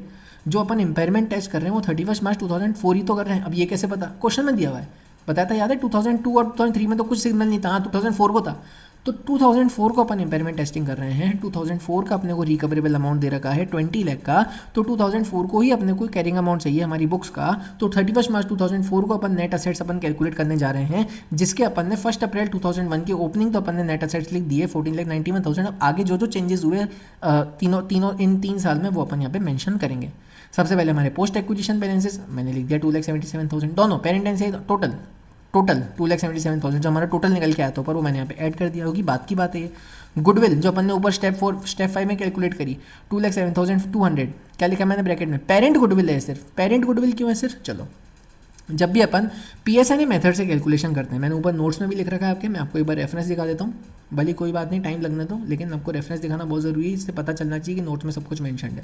Speaker 1: जो अपन इम्पेयरमेंट टेस्ट कर रहे हैं वो 31 मार्च 2004 ही तो कर रहे हैं। अब ये कैसे पता, क्वेश्चन में दिया हुआ है, बताया था याद है 2002 और 2003 में तो कुछ सिग्नल नहीं था, हाँ 2004 को था। तो 2004 को अपन इम्पेयरमेंट टेस्टिंग कर रहे हैं, 2004 का अपने को रिकवरेबल अमाउंट दे रखा है 20 लाख का, तो 2004 को ही अपने को कैरिंग अमाउंट चाहिए हमारी बुक्स का। तो 31 मार्च 2004 को अपन नेट असेट्स अपन कैलकुलेट करने जा रहे हैं, जिसके अपन ने 1 अप्रैल 2001 की ओपनिंग तो अपन ने नेट असेट्स लिख दिए 14,91,000। अब आगे जो जो चेंजेस हुए तीनों इन 3 साल में वो अपन यहाँ पे मेंशन करेंगे। सबसे पहले हमारे पोस्ट एक्विजिशन बैलेंसेस मैंने लिख दिया 2,77,000, दोनों पेरेंट एंड से टोटल 2,77,000 जो हमारा टोटल निकल के आया था ऊपर, वो मैंने यहाँ पे ऐड कर दिया होगी, बात की बात है ये। गुडविल जो अपन ने ऊपर स्टेप 5 में कैलकुलेट करी 2,07,200, क्या लिखा मैंने ब्रैकेट में, पेरेंट गुडविल है सिर्फ। पेरेंट गुडविल क्यों है सिर्फ, चलो जब भी अपन PSNA मेथड से कैलकुलेशन करते हैं, मैंने ऊपर नोट्स में भी लिख रखा है आपके, मैं आपको एक बार रेफरेंस दिखा देता हूँ, भले कोई बात नहीं टाइम लगने दो, लेकिन आपको रेफरेंस दिखाना बहुत ज़रूरी है, इससे पता चलना चाहिए कि नोट्स में सब कुछ मेंशन है।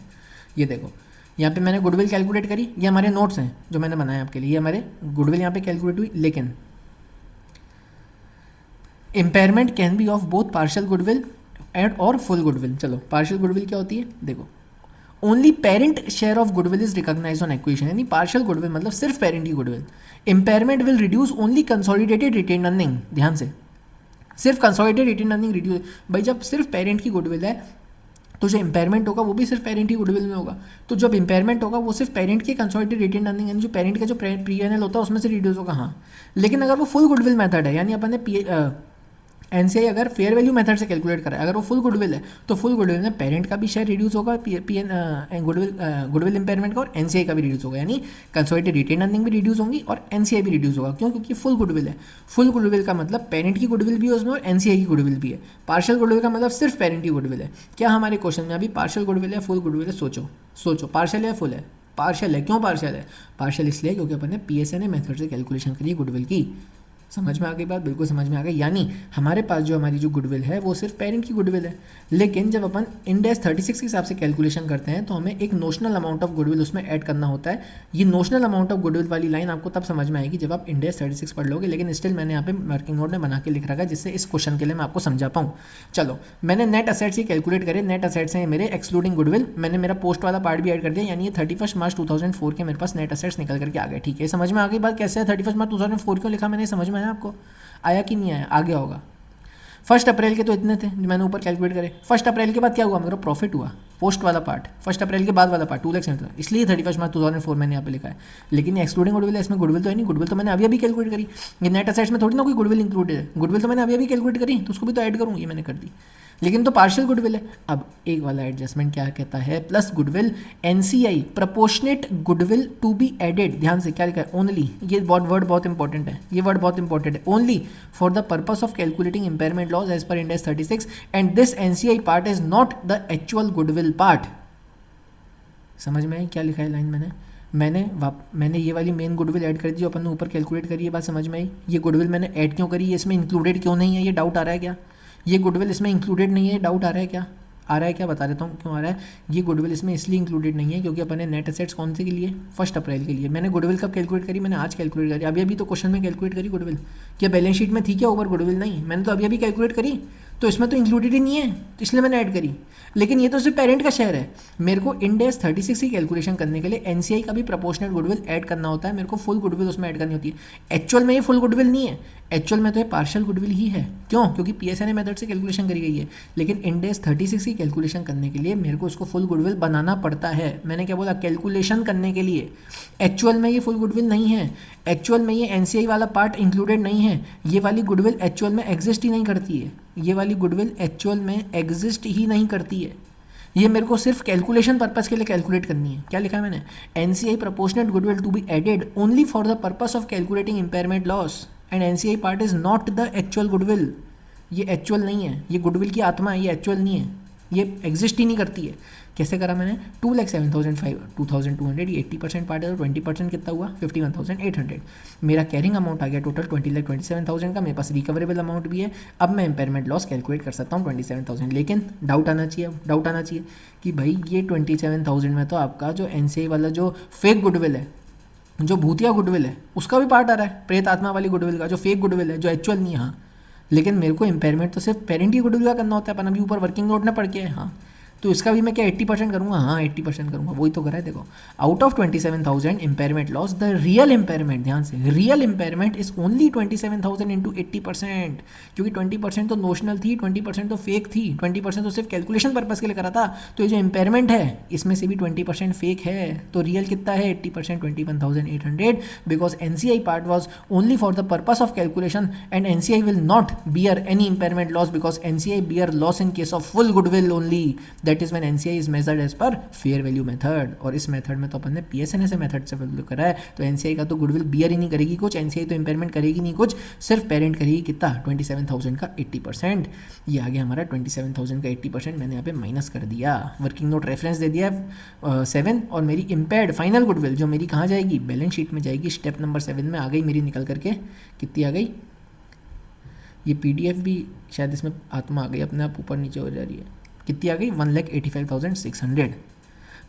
Speaker 1: ये देखो यहाँ पे मैंने गुडविल कैलकुलेट करी, ये हमारे नोट्स हैं जो मैंने बनाए आपके लिए, ये हमारे गुडविल यहाँ पे कैलकुलेट हुई। लेकिन impairment can be of both partial goodwill and और फुल गुडविल। चलो पार्शियल गुडविल क्या होती है, देखो only parent share of goodwill is recognised on acquisition, यानी पार्शियल गुडविल मतलब सिर्फ पेरेंट की goodwill. Impairment will reduce only consolidated retained earning, ध्यान से सिर्फ कंसोलिडेटेड रिटेन अर्निंग रिड्यूस। भाई जब सिर्फ पेरेंट की गुडविल है तो जो इम्पेयरमेंट होगा वो भी सिर्फ पेरेंट की गुडविल में होगा। तो जब इम्पेयरमेंट होगा वो सिर्फ पेरेंट की कंसोलिडेटेड रिटेन अर्निंग यानी जो पेरेंट का जो P&L होता है उसमें से रिड्यूस होगा, हाँ। लेकिन अगर वो फुल गुडविल मेथड है, यानी अपन ने NCI अगर फेयर वैल्यू मेथड से कैलकुलेट करा है, अगर वो फुल गुडविल है तो फुल गुडविल में पेरेंट का भी शेयर रिड्यूस होगा गुडविल इम्पेयरमेंट का, और NCI का भी रिड्यूस होगा, यानी कंसोलिडेटेड रिटेन अर्निंग भी रिड्यूस होंगी और NCI भी रिड्यूस होगा। क्यों, क्योंकि फुल गुडविल है। फुल गुडविल का मतलब पेरेंट की गुडविल भी है उसमें और NCI की गुडविल भी है। पार्शियल गुडविल का मतलब सिर्फ पेरेंट की गुडविल है। क्या हमारे क्वेश्चन में अभी पार्शियल गुडविल है फुल गुडविल है, सोचो पार्शियल है फुल है, पार्शियल है। क्यों पार्शियल है, पार्शियल इसलिए क्योंकि अपन ने PSNA मेथड से कैलकुलेशन करी गुडविल की। समझ में आ गई बात, बिल्कुल समझ में आ गई। यानी हमारे पास जो हमारी जो गुडविल है वो सिर्फ पेरेंट की गुडविल है, लेकिन जब अपन इंड AS 36 के हिसाब से कैलकुलेशन करते हैं तो हमें एक नोशनल अमाउंट ऑफ गुडविल उसमें ऐड करना होता है। ये नोशनल अमाउंट ऑफ गुडविल वाली लाइन आपको तब समझ में आएगी जब आप इंड AS 36 पढ़ लोगे, लेकिन स्टिल मैंने यहाँ पे वर्किंग नोट में बना के लिख रखा है जिससे इस क्वेश्चन के लिए मैं आपको समझा पाऊँ। चलो मैंने नेट असेट्स ही कैलकुलेट करे, नेट असेट्स हैं मेरे एक्सक्लूडिंग गुडविल, मैंने मेरा पोस्ट वाला पार्ट भी ऐड कर दिया, यानी ये 31 मार्च 2004 के मेरे पास नेट असेट्स निकल करके आ गए। ठीक है, समझ में आ गई बात कैसे है, 31 मार्च 2004 क्यों लिखा मैंने, समझ में आया आपको, आया कि नहीं आया, आ गया होगा। 1 अप्रैल के तो इतने थे जो मैंने ऊपर कैलकुलेट करे। 1 अप्रैल के बाद क्या हुआ, मेरा प्रॉफिट हुआ, पोस्ट वाला पार्ट। 1 अप्रैल के बाद वाला पार्ट 2 लाख, इसलिए 31 मार्च 2004 मैंने यहाँ पे लिखा है। लेकिन ये एक्सक्लूडिंग गुडविल है, इसमें गुडविल तो है नहीं, गुडविल तो मैंने अभी अभी कैलकुलेट करी। ये नेट असेट्स में थोड़ी ना कोई गुडविल इंक्लूडेड है, गुडविल तो मैंने अभी अभी कैलकुलेट करी तो उसको भी तो ऐड करूँ, ये मैंने कर दी। लेकिन तो पार्शियल गुडविल है। अब एक वाला एडजस्टमेंट क्या कहता है, plus goodwill NCI proportionate goodwill to be added, ध्यान से क्या लिखा है, ओनली, ये वर्ड बहुत इंपॉर्टेंट है, ये वर्ड बहुत इंपॉर्टेंट है, only for the purpose of calculating impairment loss as per Ind AS 36 and this NCI part is not the actual goodwill part. समझ में आई क्या लिखा है लाइन, मैंने ये वाली मेन गुडविल ऐड कर दी जो अपन ने ऊपर कैलकुलेट करी है, बात समझ में आई। ये गुडविल मैंने ऐड क्यों करी है, इसमें इंक्लूडेड क्यों नहीं है, ये डाउट आ रहा है क्या, ये गुडविल इसमें इंक्लूडेड नहीं है, डाउट आ रहा है क्या, बता देता हूँ क्यों आ रहा है। ये गुडविल इसमें इसलिए इंक्लूडेड नहीं है क्योंकि अपन ने नेट असेट्स कौन से के लिए, 1 अप्रैल के लिए। मैंने गुडविल कब कैलकुलेट करी, मैंने आज कैलकुलेट करी, अभी तो क्वेश्चन में कैलकुलेट करी गुडविल। क्या बैलेंस शीट में थी क्या ऊपर गुडविल, नहीं, मैंने तो अभी कैलकुलेट करी। तो इसमें तो इंक्लूडेड ही नहीं है, तो इसलिए मैंने ऐड करी। लेकिन ये तो सिर्फ पेरेंट का शेयर है। मेरे को इंड एस 36 की कैलकुलेशन करने के लिए एनसीआई का भी प्रोपोर्शनल गुडविल ऐड करना होता है, मेरे को फुल गुडविल उसमें ऐड करनी होती है। एक्चुअल में ये फुल गुडविल नहीं है, एक्चुअल में तो ये पार्शियल गुडविल ही है। क्यों? क्योंकि पीएसएनए मेथड से कैलकुलेशन करी गई है। लेकिन इंड एस 36 की कैलकुलेशन करने के लिए मेरे को उसको फुल गुडविल बनाना पड़ता है। मैंने क्या बोला? कैलकुलेशन करने के लिए। एक्चुअल में ये फुल गुडविल नहीं है, एक्चुअल में ये एनसीआई वाला पार्ट इंक्लूडेड नहीं है। ये वाली गुडविल एक्चुअल में एग्जिस्ट ही नहीं करती है, ये वाली गुडविल एक्चुअल में एग्जिस्ट ही नहीं करती है। ये मेरे को सिर्फ कैलकुलेशन पर्पस के लिए कैलकुलेट करनी है। क्या लिखा है मैंने? NCI proportionate goodwill to be added only for the purpose of calculating impairment loss and NCI part is not the actual goodwill. ये एक्चुअल नहीं है, ये गुडविल की आत्मा है, ये एक्चुअल नहीं है, ये एग्जिस्ट ही नहीं करती है। कैसे करा मैंने? 2,07,200 ये 80% पार्ट है, तो 20% कितना हुआ? 51,800। मेरा कैरिंग अमाउंट आ गया टोटल 20,27,000 का। मेरे पास रिकवरेबल अमाउंट भी है। अब मैं इम्पेयरमेंट लॉस कैलकुलेट कर सकता हूँ 27,000। लेकिन डाउट आना चाहिए कि भाई ये 27,000 में तो आपका जो एनसीआई वाला जो फेक गुडविल है, जो भूतिया गुडविल है, उसका भी पार्ट आ रहा है, प्रेत आत्मा वाली गुडविल का, जो फेक गुडविल है, जो एक्चुअल नहीं है। हाँ, लेकिन मेरे को इम्पेयरमेंट तो सिर्फ पेरेंट की गुडविल का करना होता है। अपन अभी ऊपर वर्किंग नोट ना पढ़ के है। हाँ, तो इसका भी मैं क्या 80% करूँगा? हाँ 80% करूँगा, वही तो करा है। देखो, out of 27,000 impairment loss, the real impairment, ध्यान से, real impairment is only 27,000 into 80%। क्योंकि 20% तो नोशनल थी, 20% तो फेक थी, 20% तो सिर्फ कैलकुलेशन पर्पज के लिए करा था। तो ये जो इम्पेयरमेंट है इसमें से भी 20% फेक है। तो रियल कितना है? 80%, 21,800, because NCI part was only for the purpose of calculation and NCI will not bear any impairment loss because NCI bear loss in case of full goodwill only. That is when NCI is measured as per fair value method. और इस method में तो अपन ने पीएसएनए से method से value करा है, तो एनसीआई का तो गुडविल बियर ही नहीं करेगी कुछ, एनसीआई तो इम्पेयरमेंट करेगी नहीं कुछ, सिर्फ पेरेंट करेगी कितना? 27,000 का 80%। ये आ गया हमारा 27,000 का 80%। मैंने यहाँ पे माइनस कर दिया, वर्किंग नोट रेफरेंस दे दिया 7। और मेरी इम्पेयर्ड फाइनल गुडविल जो मेरी कहाँ जाएगी? बैलेंस शीट में जाएगी। स्टेप नंबर 7 में आ गई मेरी निकल करके। कितनी आ गई? ये पीडीएफ भी शायद इसमें आत्मा आ गई, अपने आप ऊपर नीचे हो जा रही है। कितनी आ गई? 1,85,600।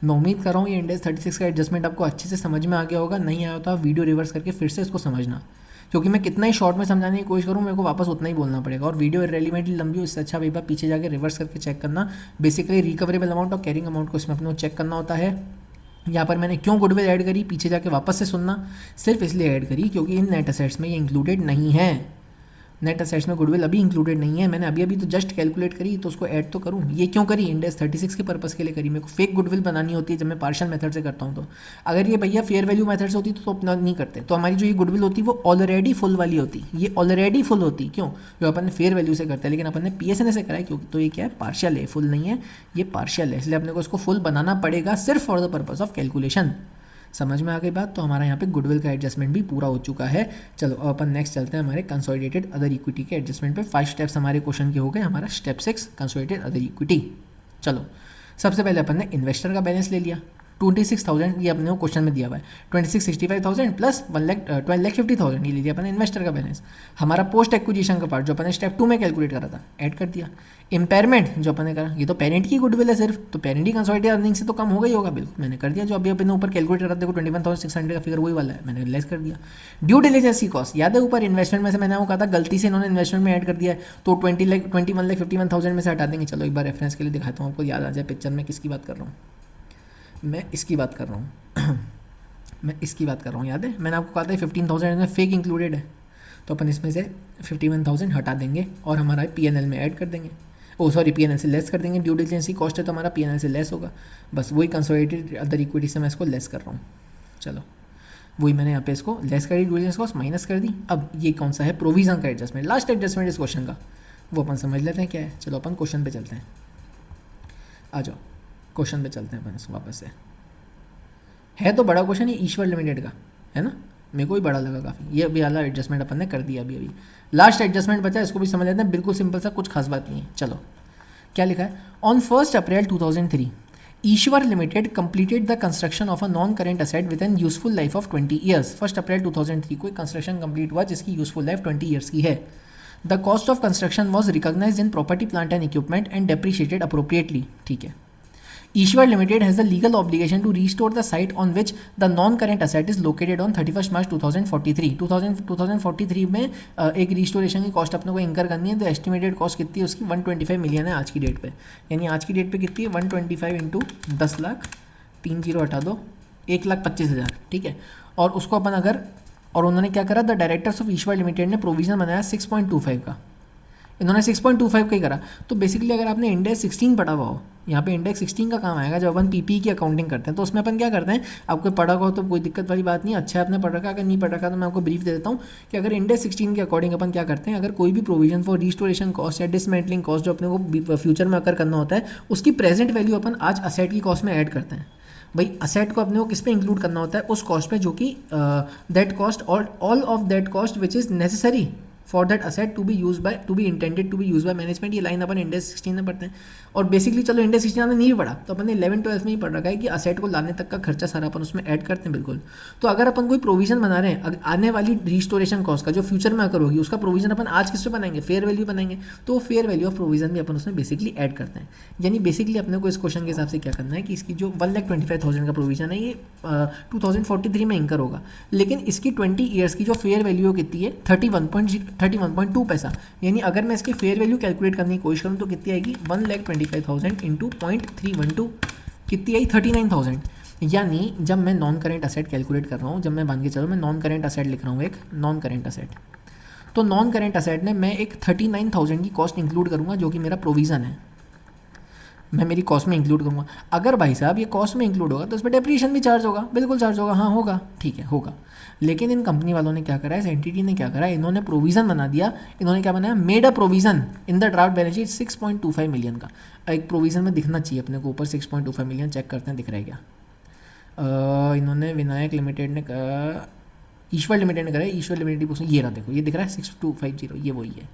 Speaker 1: मैं उम्मीद कर रहा हूँ ये इंडेक्स 36 का एडजस्टमेंट आपको अच्छे से समझ में आ गया होगा। नहीं आया तो आप वीडियो रिवर्स करके फिर से इसको समझना, क्योंकि मैं कितना ही शॉर्ट में समझाने की कोशिश करूँ मेरे को वापस उतना ही बोलना पड़ेगा। और वीडियो रेलिवेंटली लंबी हो, इससे अच्छा भाई बात पीछे जाके रिवर्स करके चेक करना। बेसिकली रिकवरेबल अमाउंट और कैरिंग अमाउंट को इसमें अपने को चेक करना होता है। यहाँ पर मैंने क्यों गुडविल ऐड करी, पीछे जाके वापस से सुनना। सिर्फ इसलिए ऐड करी क्योंकि इन नेट असेट्स में ये इंक्लूडेड नहीं है। नेट असेट्स में गुडविल अभी इंक्लूडेड नहीं है। मैंने अभी तो जस्ट कैलकुलेट करी, तो उसको ऐड तो करूँ। ये क्यों करी? इंडेक्स 36 के पर्पस के लिए करी। मेरे को फेक गुडविल बनानी होती है जब मैं पार्शियल मेथड से करता हूँ। तो अगर ये भैया फेयर वैल्यू मेथड से होती तो अपना नहीं करते, तो हमारी जो ये गुडविल होती वो ऑलरेडी फुल वाली होती। ये ऑलरेडी फुल होती। क्यों? जो अपन ने फेयर वैल्यू से करते हैं, लेकिन अपन ने पीएसएनए से करा है क्योंकि, तो ये क्या है? पार्शियल है, फुल नहीं है, ये पार्शियल है। इसलिए अपने को इसको फुल बनाना पड़ेगा सिर्फ for the purpose of calculation. समझ में आ गई बात? तो हमारा यहाँ पे गुडविल का एडजस्टमेंट भी पूरा हो चुका है। चलो अब अपन नेक्स्ट चलते हैं हमारे कंसोलिडेटेड अदर इक्विटी के एडजस्टमेंट पे। 5 स्टेप्स हमारे क्वेश्चन के हो गए। हमारा स्टेप 6 कंसोलिडेटेड अदर इक्विटी। चलो सबसे पहले अपन ने इन्वेस्टर का बैलेंस ले लिया 26,000, ये अपने को क्वेश्चन में दिया हुआ है। 26,65,000 प्लस 12,50,000 ये ले लिया अपन इन्वेस्टर का बैलेंस। हमारा पोस्ट एक्विजिशन का पार्ट जो अपन ने स्टेप 2 में कैलकुलेट करा था ऐड कर दिया। इम्पेयरमेंट जो अपन ने करा, ये तो पेरेंट की गुडविल है सिर्फ, तो पेरेंट की कंसोलिडेटेड अर्निंग से तो कम हो गई होगा। बिल्कुल मैंने कर दिया, जो अभी अपन ने ऊपर कैलकुलेट करा, देखो 21,600 का फिगर वही वाला है, मैंने लेस कर दिया। ड्यू डिलिजेंस की कॉस्ट याद है ऊपर इन्वेस्टमेंट में से मैंने वो कहा था गलती से इन्होंने इन्वेस्टमेंट में ऐड कर दिया है, तो 21,51,000 में से हटा देंगे। चलो एक बार रेफरेंस के लिए दिखाता हूँ, आपको याद आ जाए पिक्चर में किसकी बात कर रहा हूँ। मैं इसकी बात कर रहा हूँ मैं इसकी बात कर रहा हूँ। याद है मैंने आपको कहा था 15,000 में फेक इंक्लूडेड है, तो अपन इसमें से 51,000 हटा देंगे और हमारा पीएनएल में ऐड कर देंगे। ओ सॉरी, पीएनएल से लेस कर देंगे। ड्यू डिलिजेंस की कॉस्ट है तो हमारा पीएनएल से लेस होगा। बस वही कंसोलिडेटेड अदर इक्विटी से मैं इसको लेस कर रहा हूँ। चलो वही मैंने यहाँ पे इसको लेस करी, ड्यू डिलिजेंस कॉस्ट माइनस कर दी। अब ये कौन सा है? प्रोविजन का एडजस्टमेंट, लास्ट एडजस्टमेंट इस क्वेश्चन का, वो अपन समझ लेते हैं क्या है। चलो अपन क्वेश्चन पे चलते हैं, आ जाओ क्वेश्चन पे चलते हैं अपन इसको वापस से। है तो बड़ा क्वेश्चन ये ईश्वर लिमिटेड का है ना, मेरे को भी बड़ा लगा काफ़ी। ये अभी वाला एडजस्टमेंट अपन ने कर दिया अभी लास्ट एडजस्टमेंट बचा, इसको भी समझ लेते हैं। बिल्कुल सिंपल सा, कुछ खास बात नहीं है। चलो क्या लिखा है? On 1 April 2003 Ishwar limited completed the construction of a non current asset with an useful life of 20 years. 1 अप्रैल 2003 को कंस्ट्रक्शन कंप्लीट हुआ जिसकी यूजफुल लाइफ 20 ईयर्स की है। The cost of construction was recognised in property plant and equipment and depreciated appropriately. ठीक है, Ishwar limited has the legal obligation to restore the site on which the non current asset is located on 31 March 2043। 2043 में एक restoration की cost अपने को इंकर करनी है, तो एस्टिमेटेड कॉस्ट कितनी है उसकी 125 मिलियन है आज की डेट पे। यानी आज की डेट पे कितनी है 125 इंटू 10 लाख, 3 जीरो हटा दो, 1,25,000, ठीक है। और उसको अपन अगर, और उन्होंने क्या करा, the directors of Ishwar limited ने प्रोविजन बनाया 6.25 का, इन्होंने 6.25 का ही करा। तो बेसिकली अगर आपने इंडेक्स 16 पढ़ा हुआ हो, यहाँ पे इंडेक्स 16 का काम आएगा जब अपन पीपी की अकाउंटिंग करते हैं, तो उसमें अपन क्या करते हैं, आपको पढ़ा हुआ हो तो कोई दिक्कत वाली बात नहीं, अच्छा आपने पढ़ रखा, अगर नहीं पढ़ रखा तो मैं आपको ब्रीफ दे देता हूँ कि अगर इंडेक्स 16 के अकॉर्डिंग अपन क्या करते हैं, अगर कोई भी प्रोविजन फॉर रिस्टोरेशन कॉस्ट या डिसमेंटलिंग कॉस्ट जो अपने को फ्यूचर में अकर करना होता है, उसकी प्रेजेंट वैल्यू अपन आज असेट की कॉस्ट में ऐड करते हैं। भाई असेट को अपने को किस पे इंक्लूड करना होता है, उस कॉस्ट पे जो कि that cost all of that cost which is necessary for that asset to be use by to be intended to be use by management. ये लाइन अपन इंडेक्स 16 में पढ़ते हैं। और बेसिकली चलो इंडेक्स 16 हमने नहीं पढ़ा, तो अपन ने 11-12 में ही पढ़ रखा है कि असेट को लाने तक का खर्चा सारा अपन उसमें ऐड करते हैं, बिल्कुल। तो अगर अपन कोई प्रोविजन बना रहे हैं आने वाली रिस्टोरेशन कॉस्ट का जो फ्यूचर में अगर होगी, उसका प्रोविजन अपन आज किस पे बनाएंगे, फेयर वैल्यू बनाएंगे, तो फेयर वैल्यू ऑफ प्रोविजन भी अपन उसमें बेसिकली ऐड करते हैं। यानी बेसिकली अपने को इस क्वेश्चन के हिसाब से क्या करना है कि इसकी जो 1,25,000 का प्रोविजन है ये 2043 में इंकर होगा, लेकिन इसकी 20 ईयर्स की जो फेयर वैल्यू कितनी है 31.2 पैसा। यानी अगर मैं इसकी फेयर वैल्यू कैलकुलेट करने की कोशिश करूँ तो कितनी आएगी 1,25,000 इंटू 0.312 कितनी आई 39,000। यानी जब मैं नॉन करेंट असेट कैलकुलेट कर रहा हूँ, जब मैं मान के चलो मैं नॉन करेंट असेट लिख रहा हूँ, एक नॉन करेंट असेट, तो नॉन करेंट असेट में मैं एक 39,000 की कॉस्ट इंक्लूड करूँगा जो कि मेरा प्रोविज़न है, मैं मेरी कॉस्ट में इंक्लूड करूँगा। अगर भाई साहब ये कॉस्ट में इंक्लूड होगा तो उस पर डेप्रिसिएशन भी चार्ज होगा, बिल्कुल चार्ज होगा, हाँ होगा, ठीक है होगा। लेकिन इन कंपनी वालों ने क्या करा है, इस एंटिटी ने क्या करा है, इन्होंने प्रोविज़न बना दिया। इन्होंने क्या बनाया, made a provision in the draft balance sheet 6.25 million का। एक प्रोविज़न में दिखना चाहिए अपने को ऊपर 6.25 मिलियन, चेक करते हैं दिख रहा है क्या। इन्होंने विनायक लिमिटेड ने कहा, ईश्वर लिमिटेड ने करा है, ईश्वर लिमिटेड बुक्स में ये रहा, देखो ये दिख रहा है 6250, ये वही है,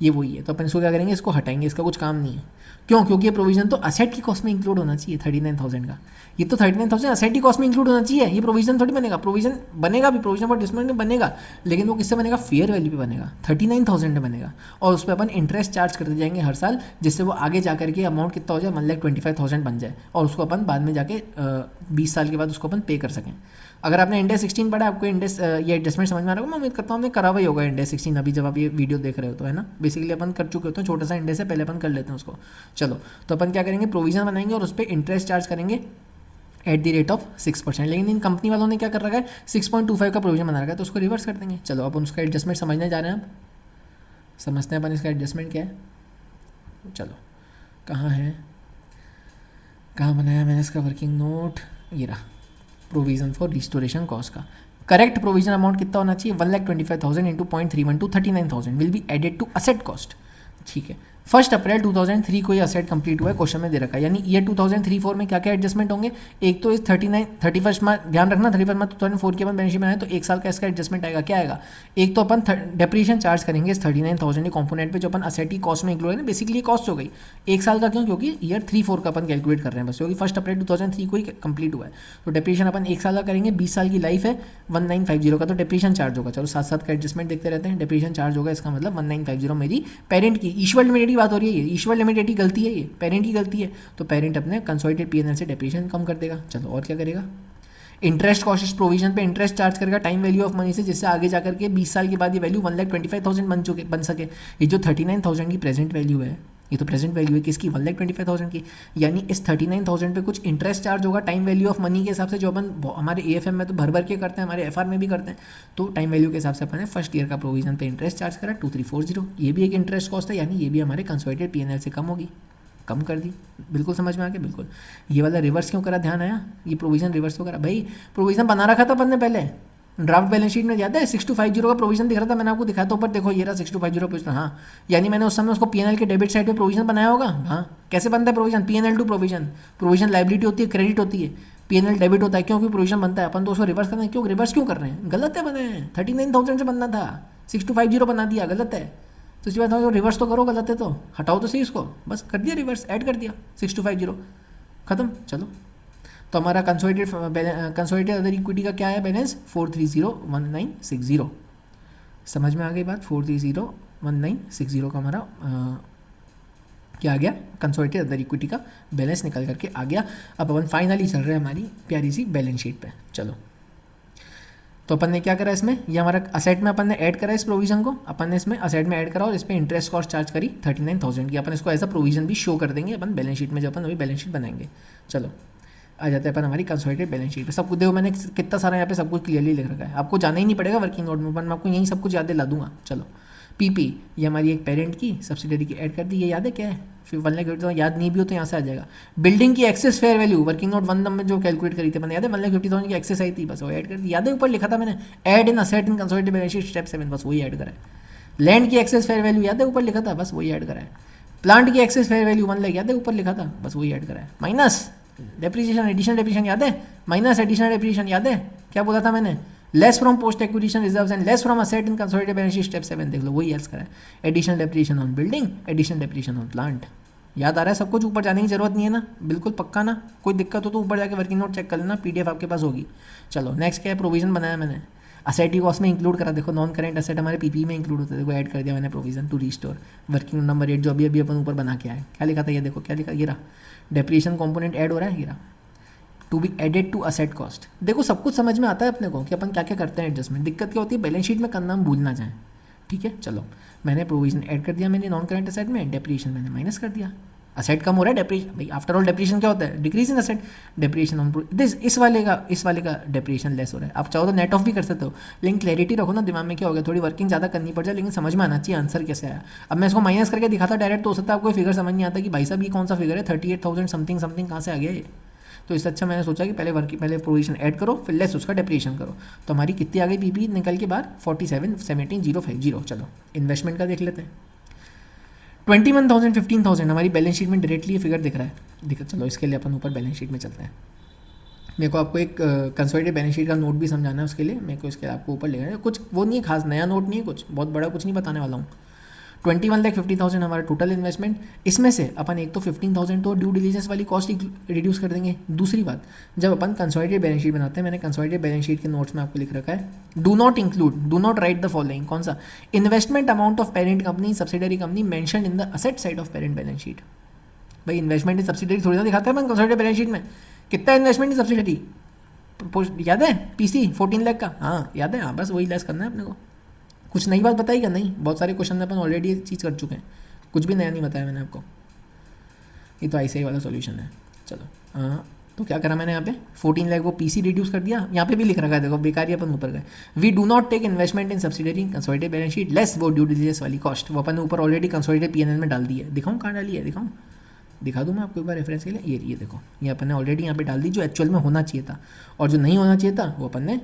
Speaker 1: ये वही है। तो अपन इसको क्या करेंगे, इसको हटाएंगे, इसका कुछ काम नहीं है। क्यों, क्योंकि ये प्रोविजन तो असेट की कॉस्ट में इंक्लूड होना चाहिए 39,000 का, ये तो 39,000 असेट की कॉस्ट में इंक्लूड होना चाहिए। ये प्रोविजन थोड़ी बनेगा, प्रोविजन बनेगा भी, प्रोविजन फॉर डिस्काउंट में बनेगा, लेकिन वो किससे बनेगा, फेयर वैल्यू पे बनेगा, 39,000 में बनेगा। और उस पर अपन इंटरेस्ट चार्ज करते जाएंगे हर साल, जिससे वो आगे जा करके अमाउंट कितना हो जाए 1,25,000 बन जाए, और उसको अपन बाद में जाके 20 साल के बाद उसको अपन पे कर सकें। अगर आपने इंडेक्स 16 पढ़ा, आपको इंडेक्स ये एडजस्टमेंट समझ में आ रहा होगा, मैं उम्मीद करता हूँ हमने करा हुआ ही होगा इंडेक्स 16 अभी जब आप ये वीडियो देख रहे हो तो, है ना। बेसिकली अपन कर चुके होते हैं, छोटा सा इंडेक्स है, पहले अपन कर लेते हैं उसको। चलो तो अपन क्या करेंगे, प्रोविजन बनाएंगे और उस पर इंटरेस्ट चार्ज करेंगे एट द रेट ऑफ 6%। लेकिन इन कंपनी वालों ने क्या कर रखा है, 6.25 का प्रोविजन बना रखा है, तो उसको रिवर्स कर देंगे। चलो अपन उसका एडजस्टमेंट समझने जा रहे हैं, अब समझते हैं अपन इसका एडजस्टमेंट क्या है। चलो कहाँ है, कहाँ बनाया मैंने इसका वर्किंग नोट, ये रहा, प्रोविजन फॉर रिस्टोरेशन कॉस्ट का करेक्ट प्रोविजन अमाउंट कितना होना चाहिए, 1,25,000 into 0.312 39,000 will be added to asset cost. ठीक है, 1 अप्रैल 2003 को ये असेट कंप्लीट हुआ है, क्वेश्चन में दे रखा है। यानी ईयर 2003-4 में क्या क्या एडजस्टमेंट होंगे, एक तो इस 31 मार्च, ध्यान रखना 31 मार्च 2004 के बाद बैलेंस शीट में आए तो एक साल का इसका एडजस्टमेंट आएगा, क्या आएगा, एक तो अपन डेप्रिसिएशन चार्ज करेंगे इस 39,000 के कॉम्पोनेंट पे जो अपन असेट की कॉस्ट में इंक्लूड है ना, बेसिकली कॉस्ट हो गई एक साल का। क्यों, क्योंकि ईयर 3-4 का अपन कैलकुलेट कर रहे हैं बस, क्योंकि 1 अप्रैल 2003 को ही कंप्लीट हुआ है। तो डेप्रिसिएशन अपन एक साल का करेंगे, 20 साल की लाइफ है, 1950 का तो डेप्रिसिएशन चार्ज होगा। चलो साथ साथ का एडजस्टमेंट देखते रहते हैं, डेप्रिसिएशन चार्ज होगा, इसका मतलब 1950 मेरी पेरेंट की, ईश्वर लिमिटेड की बात हो रही है, ईश्वर लिमिटेड की गलती है, ये पेरेंट की गलती है, तो पेरेंट अपने कंसोलिडेटेड पीएनएल से डेप्रिसिएशन कम कर देगा। चलो और क्या करेगा, इंटरेस्ट कॉस्ट प्रोविजन पे इंटरेस्ट चार्ज करेगा टाइम वैल्यू ऑफ मनी से, जिससे आगे जाकर के 20 साल के बाद ये वैल्यू 1,25,000 बन सके। ये जो 39,000 की प्रेजेंट वैल्यू है, ये तो प्रेजेंट वैल्यू है किसकी, 1,25,000 की। यानी इस 39,000 पे कुछ इंटरेस्ट चार्ज होगा टाइम वैल्यू ऑफ मनी के हिसाब से, जो अपन हमारे एएफएम में तो भर भर के करते हैं, हमारे एफआर में भी करते हैं। तो टाइम वैल्यू के हिसाब से अपन ने फर्स्ट ईयर का प्रोविजन पे इंटरेस्ट चार्ज करा 2340, ये भी एक इंटरेस्ट कॉस्ट है, यानी ये भी हमारे कंसोलिडेटेड पीएनएल से कम होगी, कम कर दी। बिल्कुल समझ में आ गया, बिल्कुल। ये वाला रिवर्स क्यों करा, ध्यान आया, ये प्रोविजन रिवर्स क्यों करा, भाई प्रोविजन बना रखा था अपन ने पहले, ड्राफ्ट बैलेंस शीट में याद है 6250 का प्रोविजन दिख रहा था, मैंने आपको दिखाया था ऊपर, देखो ये रहा 6250 प्रोविजन। हाँ, यानी मैंने उस समय उसको पीएनएल के डेबिट साइड पे प्रोविजन बनाया होगा। हाँ, कैसे बनता है provision, PNL to provision, provision liability होती है, क्रेडिट होती है, पीएनएल डेबिट होता है, क्योंकि प्रोविजन बनता है, अपन तो उसको रिवर्स करना है। क्यों रिवर्स क्यों कर रहे हैं, गलत है, बने 39,000 से बनना था, 6250 बना दिया, गलत है। तो इसके बाद रिवर्स तो करो, गलत है तो हटाओ तो सही इसको, बस कर दिया रिवर्स, ऐड कर दिया 6250, खत्म। चलो तो हमारा कंसोलिडेटेड अदर इक्विटी का क्या है बैलेंस, 4301960। समझ में आ गई बात, 4301960 का हमारा क्या आ गया, कंसोलिडेटेड अदर इक्विटी का बैलेंस निकल करके आ गया। अब अपन फाइनली चल रहे हैं हमारी प्यारी सी बैलेंस शीट पे। चलो, तो अपन ने क्या करा इसमें, ये हमारा असेट में अपन ने ऐड करा इस प्रोविजन को, अपन ने इसमें असेट में ऐड करा और इस पर इंटरेस्ट कॉस्ट चार्ज करी 39,000 की। अपन इसको एज अ प्रोविजन भी शो कर देंगे अपन बैलेंस शीट में, जब अपन अभी बैलेंस शीट बनाएंगे। चलो आ जाते हैं अपन हमारी कंसोलिडेटेड बैलेंस शीट पे। सब कुछ देखो मैंने कितना सारा यहाँ पे सब कुछ क्लियरली लिख रखा है, आपको जाना ही नहीं पड़ेगा वर्किंग नोट में, मैं आपको यही सब कुछ याद दिला दूंगा। चलो, पीपी ये हमारी एक पेरेंट की सब्सिडरी की ऐड कर दी, ये याद है क्या है, फिर 1 लाख तो याद नहीं भी हो तो यहाँ से आ जाएगा। बिल्डिंग की excess fair value working note 1 में जो कैलकुलेट करी थी मैंने, याद है 1,50,000 की एक्सेस आई थी, बस वो ऐड कर दी। याद है ऊपर लिखा था मैंने, add in asset in consolidated balance sheet step 7, बस वही ऐड करा है। लैंड की एक्सेस फेयर वैल्यू याद है ऊपर लिखा था, बस वही ऐड करा है। प्लांट की एक्सेस फेयर वैल्यू 1 लाख याद है ऊपर लिखा था, बस वही ऐड करा है। माइनस डेप्रिसिएशन एडिशनल डेप्रिसिएशन याद है, माइनस एडिशनल डेप्रिसिएशन याद है, क्या बोला था मैंने, less from post acquisition reserves and less from asset in consolidated balance sheet step 7, देख लो वही एल्स करा है। Additional depreciation on building, additional depreciation on plant, याद आ रहा है सब कुछ, ऊपर जाने की जरूरत नहीं है ना, बिल्कुल पक्का ना, कोई दिक्कत हो तो ऊपर जाके वर्किंग नोट चेक कर लेना, पीडीएफ आपके पास होगी। चलो नेक्स्ट क्या है, प्रोविजन बनाया मैंने, असेट की कॉस्ट में इंक्लूड करा, देखो नॉन करेंट असेट हमारे पीपी में इंक्लूड होता है, देखो ऐड कर दिया मैंने provision to restore working note number 8 जो अभी अपन ऊपर बना के आए। क्या लिखा था ये देखो, क्या लिखा, ये रहा डेप्रिसिएशन कंपोनेंट ऐड हो रहा है, ये रहा to be added to asset cost. देखो सब कुछ समझ में आता है अपने को कि अपन क्या क्या करते हैं एडजस्टमेंट, दिक्कत क्या होती है बैलेंस शीट में करना हम भूल ना जाए, ठीक है। चलो मैंने प्रोविजन ऐड कर दिया मैंने नॉन करेंट असेट में, डेप्रिसिएशन मैंने माइनस कर दिया, असेट कम हो रहा है, डेप्रिसिएशन भाई आफ्टर ऑल डेप्रिसिएशन क्या होता है, decrease in asset, depreciation on this, इस वाले का डेप्रिसिएशन लेस हो रहा है। आप चाहो तो नेट ऑफ भी कर सकते हो, लेकिन क्लैरिटी रखो ना दिमाग में, क्या हो गया थोड़ी वर्किंग ज़्यादा करनी पड़ जाए, लेकिन समझ में आना चाहिए आंसर कैसे आया। अब मैं इसको माइनस करके दिखाता डायरेक्ट तो हो सकता है आपको फिगर समझ नहीं आता कि भाई साहब ये कौन सा फिगर है, 38,000 समथिंग समथिंग कहाँ से आ गया ये, तो इससे अच्छा मैंने सोचा कि पहले प्रोविजन ऐड करो फिर लेस उसका डेप्रिसिएशन करो। तो हमारी कितनी आ गई पीपी निकल के बाद 47,17,050। चलो इन्वेस्टमेंट का देख लेते हैं, 21,000 15,000 हमारी बैलेंस शीट में डायरेक्टली ये फिगर दिख रहा है, दिक्कत। चलो इसके लिए अपन ऊपर बैलेंस शीट में चलते हैं, मेरे को आपको एक कंसोलिडेटेड बैलेंस शीट का नोट भी समझाना है, उसके लिए मेरे को इसके आपको ऊपर लिखना है, कुछ वो नहीं है खास, नया नोट नहीं है, कुछ बहुत बड़ा कुछ नहीं बताने वाला हूँ। 21,50,000 हमारा टोटल इन्वेस्टमेंट, इसमें से अपन एक तो 15,000 तो ड्यू डिलिजेंस वाली कॉस्ट रिड्यूस कर देंगे। दूसरी बात, जब अपन कंसोलिडेटेड बैलेंस शीट बनाते हैं, मैंने कंसोलिडेटेड बैलेंस शीट के नोट्स में आपको लिख रखा है, do not right the following, कौन सा, investment amount of parent company subsidiary company mention in the asset side of parent balance sheet. भाई इन्वेस्टमेंट इन सब्सिडरी थोड़ी ना दिखाता है अपन कंसोलिडेटेड बैलेंस शीट में, कितना इन्वेस्टमेंट इन सब्सिडरी याद है, पीसी 14 लाख का, हाँ याद है, हाँ बस वही लेस करना है अपने को, कुछ नई बात बताई क्या, नहीं, बहुत सारे क्वेश्चन में अपन ऑलरेडी ये चीज़ कर चुके हैं, कुछ भी नया नहीं बताया मैंने आपको, ये तो ऐसे ही वाला सॉल्यूशन है। चलो हाँ, तो क्या करा मैंने यहाँ पे 14 लाख वो पीसी रिड्यूस कर दिया, यहाँ पे भी लिख रखा है देखो, बेकार ही अपन ऊपर गए, we do not take investment in subsidiary consolidated balance sheet less वो ड्यू डिलिजेंस वाली कॉस्ट, वो अपन ऊपर ऑलरेडी कंसोलिडेटेड पीएनएल में डाल दी है, दिखाऊँ कहाँ डाली है, दिखा दूँ मैं आपको एक बार रेफरेंस के लिए, ये देखो ये अपन ने ऑलरेडी यहाँ पे डाल दी जो एक्चुअल में होना चाहिए था, और जो नहीं होना चाहिए था वो अपन ने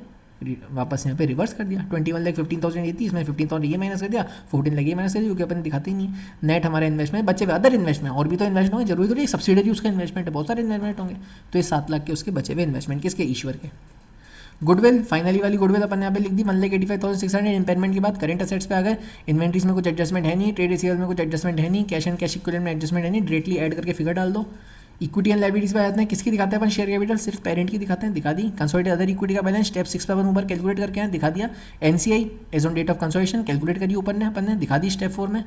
Speaker 1: वापस यहाँ पे रिवर्स कर दिया। 21,15,000 ये थी, इसमें 15,000 ये माइनस कर दिया, 14 लाख ये माइनस कर दिया, क्योंकि अपन दिखाते ही नहीं है। नेट हमारा इन्वेस्टमेंट बचे हुए अदर इन्वेस्टमेंट, और भी तो इन्वेस्टमेंट होंगे, जरूरी थोड़ी सब्सिडरी उसका इन्वेस्टमेंट है, बहुत सारे इन्वेस्टमेंट होंगे, तो ये 7 लाख के उसके बचे हुए इन्वेस्टमेंट किसके, ईश्वर के। गुडविल, फाइनली वाली गुडविल अपन यहाँ पे लिख दी 1,85,600, इंपेयरमेंट के बाद करंट असेट्स पे आ गए, इन्वेंट्रीज में कुछ एडजस्टमेंट है नहीं, ट्रेड रिसीवेबल में कुछ एडजस्टमेंट है नहीं, कैश एंड कैश इक्विवेलेंट में एडजस्टमेंट है नहीं, डायरेक्टली ऐड करके फिगर डाल दो। इक्विटी एंड लायबिलिटीज पे आते हैं, किसकी दिखाते हैं अपन, शेयर कैपिटल सिर्फ पेरेंट की दिखाते हैं, दिखा दी। कंसोलिडेटेड अदर इक्विटी का बैलेंस स्टेप 6 पे अपन ऊपर कैलकुलेट करके हैं, दिखा दिया। NCI as on date of consolidation calculate करिए ऊपर ने अपन ने, दिखा दी स्टेप 4 में।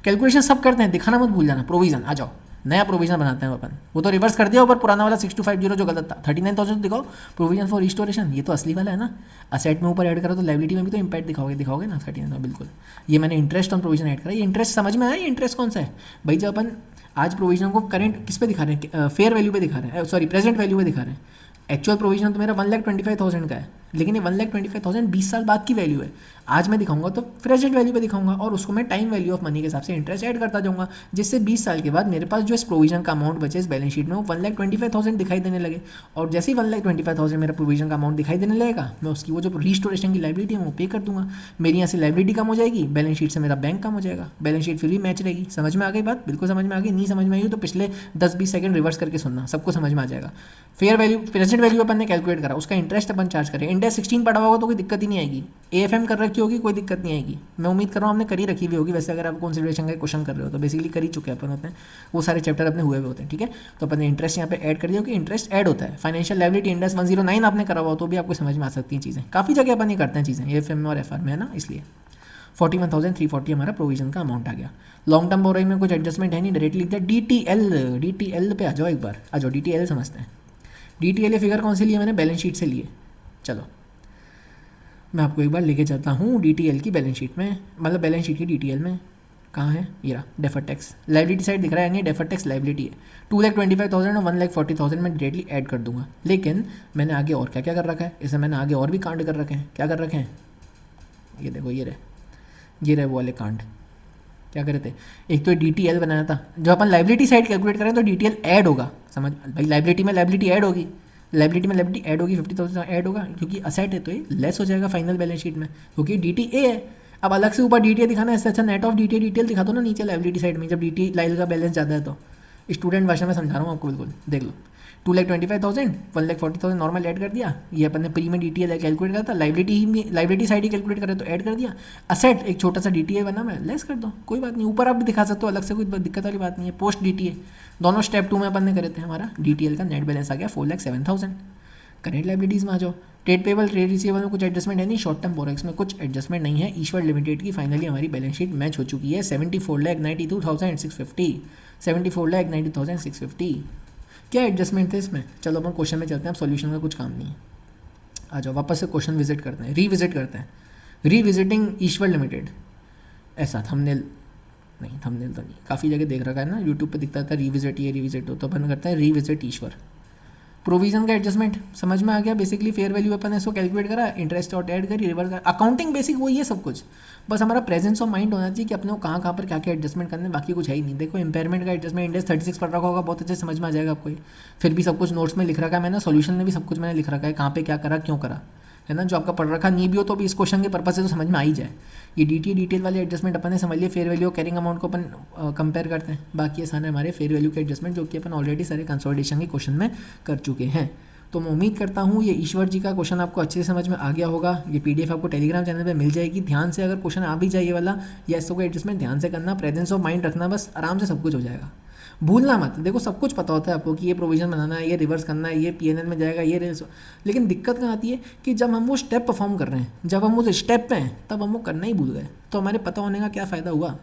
Speaker 1: कैलकुलेशन सब करते हैं, दिखाना मत भूल जाना। प्रोविजन आ जाओ, नया प्रोविजन बनाते हैं अपन, वो तो रिवर्स कर दिया ऊपर पुराना वाला 6250 जो गलत था, 39,000 दिखाओ प्रोविजन फॉर रिस्टोरेशन, ये तो असली वाला है ना। असेट में ऊपर ऐड करो तो लायबिलिटी में भी तो इम्पैक्ट दिखाओगे ना 39,000, बिल्कुल। ये मैंने इंटरेस्ट ऑन प्रोविजन ऐड करा, ये इंटरेस्ट समझ में आया, ये इंटरेस्ट कौन सा है भाई, जब अपन आज प्रोविजन को करंट किस पे दिखा रहे हैं, फेयर वैल्यू पे दिखा रहे हैं, सॉरी प्रेजेंट वैल्यू पे दिखा रहे हैं। एक्चुअल प्रोविजन तो मेरा 1,25,000 का है, लेकिन ये 1,25,000 20 साल बाद की वैल्यू है। आज मैं दिखाऊंगा तो प्रेजेंट वैल्यू पे दिखाऊंगा, और उसको मैं टाइम वैल्यू ऑफ मनी के हिसाब से इंटरेस्ट ऐड करता जाऊंगा, जिससे 20 साल के बाद मेरे पास जो इस प्रोविजन का अमाउंट बचे इस बैलेंस शीट में वो 1,25,000 दिखाई देने लगे। और जैसे ही 1,25,000 मेरा प्रोविजन का अमाउंट दिखाई देने लगेगा, मैं उसकी वो जो रिस्टोरेशन की लायबिलिटी है वो पे कर दूंगा। मेरी यहाँ से लायबिलिटी कम हो जाएगी, बैलेंस शीट से मेरा बैंक कम हो जाएगा, बैलेंस शीट फिर भी मैच रहेगी। समझ में आ गई बात, बिल्कुल समझ में आ गई। नहीं समझ में आई तो पिछले 10-20 सेकंड रिवर्स करके सुनना, सबको समझ में आ जाएगा। फेयर वैल्यू प्रेजेंट वैल्यू अपन ने कैलकुलेट करा, उसका इंटरेस्ट अपन चार्ज करें। इंडेक्स 16 पढ़ा होगा तो कोई दिक्कत ही नहीं आएगी, एएफएम कर रखी होगी कोई दिक्कत नहीं आएगी। मैं उम्मीद कर रहा हूँ आपने करी रखी हुई होगी, वैसे अगर आप कंसिडरेशन का क्वेश्चन कर रहे हो तो बेसिकली कर ही चुके हैं अपन होते हैं, वो सारे चैप्टर अपने हुए होते हैं, ठीक है। तो अपन ने इंटरेस्ट यहाँ पे ऐड कर दिया कि इंटरेस्ट ऐड होता है। फाइनेंशियल लायबिलिटी इंडेक्स 109 आपने करा हुआ तो भी आपको समझ में आ सकती हैं चीज़ें, काफ़ी जगह अपन ये करते हैं चीज़ें एएफएम में और एफआर में, है ना, इसलिए 41,340 हमारा प्रोविजन का अमाउंट आ गया। लॉन्ग टर्म बोरोइंग में कुछ एडजस्टमेंट है नहीं, डायरेक्टली लिखते हैं DTL पे आ जाओ एक बार, आ जाओ DTL समझते हैं। DTL ये फिगर कौन सी लिए मैंने, बैलेंस शीट से लिए। चलो मैं आपको एक बार लेके चलता हूँ DTL की बैलेंस शीट में, मतलब बैलेंस शीट की DTL में कहाँ है, ये रहा डेफर्ड टैक्स लाइबिलिटी साइड दिख रहा है, यानी डेफर्ड टैक्स लाइबिलिटी है। 2,25,000 और 1,40,000 मैं डायरेक्टली ऐड कर दूंगा। लेकिन मैंने आगे और क्या क्या कर रखा है, इसे मैंने आगे और भी कांड कर रखे हैं। क्या कर रखे हैं, ये देखो, ये रहे वो वाले कांड। क्या करे थे, एक तो DTL बनाया था, जब अपन लाइबिलिटी साइड कैलकुलेट करें तो DTL ऐड होगा, समझ भाई, लाइबिलिटी में लाइबिलिटी ऐड होगी, 50,000 ऐड होगा, क्योंकि असेट है तो ये लेस हो जाएगा फाइनल बैलेंस शीट में, क्योंकि DTA है। अब अलग से ऊपर DTA दिखाना है, इससे अच्छा नेट ऑफ DTA डिटेल दिखा दो ना नीचे लाइबिलिटी साइड में, जब DT लाइल का बैलेंस ज़्यादा है तो। स्टूडेंट भाषा में समझा रहा हूँ आपको, बिल्कुल देख लो। 2,25,000 1,40,000 नॉर्मल ऐड कर दिया, ये अपन ने प्री में DTL कैलकुलेट करा था, लाइबिलिटी साइड ही कैलकुलेट करे तो ऐड कर दिया। असेट एक छोटा सा DTA बना, मैं लेस कर दो, कोई बात नहीं, ऊपर आप भी दिखा सकते हो अलग से, कोई दिक्कत वाली बात नहीं है। पोस्ट DTA दोनों स्टेप 2 में अपन ने करे थे, हमारा DTL का नेट बैलेंस आ गया 4,07,000। करेंट लाइबिलिटीज़ में आ जाओ, ट्रेड पेबल ट्रेड रिसीवेबल में कुछ एडजस्टमेंट है नहीं, शॉर्ट टर्म बोरेक्स में कुछ एडजस्टमेंट नहीं है। ईश्वर लिमिटेड की फाइनली हमारी बैलेंस शीट मैच हो चुकी है, 74,92,650, 74,92,650। क्या एडजस्टमेंट थे इसमें, चलो अपन क्वेश्चन में चलते हैं, अब सॉल्यूशन का कुछ काम नहीं है। आ जाओ वापस से क्वेश्चन विजिट करते हैं, रीविजिट करते हैं। रीविजिटिंग ईश्वर लिमिटेड, ऐसा थंबनेल नहीं, थंबनेल तो नहीं, काफ़ी जगह देख रखा है ना, यूट्यूब पे दिखता था रिविजिट, ये रिविजिट हो, तो अपन करते हैं रीविजिट ईश्वर। प्रोविजन का एडजस्टमेंट समझ में आ गया, बेसिकली फेयर वैल्यू अपन ने इसको कैलकुलेट करा, इंटरेस्ट और ऐड करी, रिवर्स अकाउंटिंग बेसिक वही है सब कुछ, बस हमारा प्रेजेंस ऑफ माइंड होना चाहिए कि अपने को कहाँ पर क्या क्या एडजस्टमेंट करने, बाकी कुछ है ही नहीं। देखो इम्पेयरमेंट का एडजस्टमेंट इंडेक्स 36 पढ़ रखा होगा, बहुत अच्छे समझ में आ जाएगा आपको ये, फिर भी सब कुछ नोट्स में लिख रखा है मैंने, सोल्यूशन में भी सब कुछ मैंने लिख रखा है, कहाँ पे क्या करा क्यों करा, है ना। जो आपका पढ़ रखा नहीं भी हो तो भी इस क्वेश्चन के पर्पज से तो समझ में आ ही जाए। ये डिटेल वाले एडजस्टमेंट अपन ने समझ लिए, फेयर वैल्यू और कैरिंग अमाउंट को अपन कंपेयर करते हैं, बाकी ये सारे हमारे फेयर वैल्यू के एडजस्टमेंट जो कि अपन ऑलरेडी सारे कंसोलिडेशन के क्वेश्चन में कर चुके हैं। तो मैं उम्मीद करता हूँ ये ईश्वर जी का क्वेश्चन आपको अच्छे से समझ में आ गया होगा। ये PDF आपको टेलीग्राम चैनल पे मिल जाएगी, ध्यान से अगर क्वेश्चन आ भी जाए ये वाला या इसको एडजस्टमेंट ध्यान से करना, प्रेजेंस ऑफ माइंड रखना, बस आराम से सब कुछ हो जाएगा। भूलना मत, देखो सब कुछ पता होता है आपको कि ये प्रोविजन बनाना है, ये रिवर्स करना है, ये PNL में जाएगा, ये लेकिन दिक्कत कहाँ आती है कि जब हम वो स्टेप परफॉर्म कर रहे हैं, जब हम उस स्टेप पे हैं, तब हम वो करना ही भूल गए, तो हमारे पता होने का क्या फ़ायदा हुआ,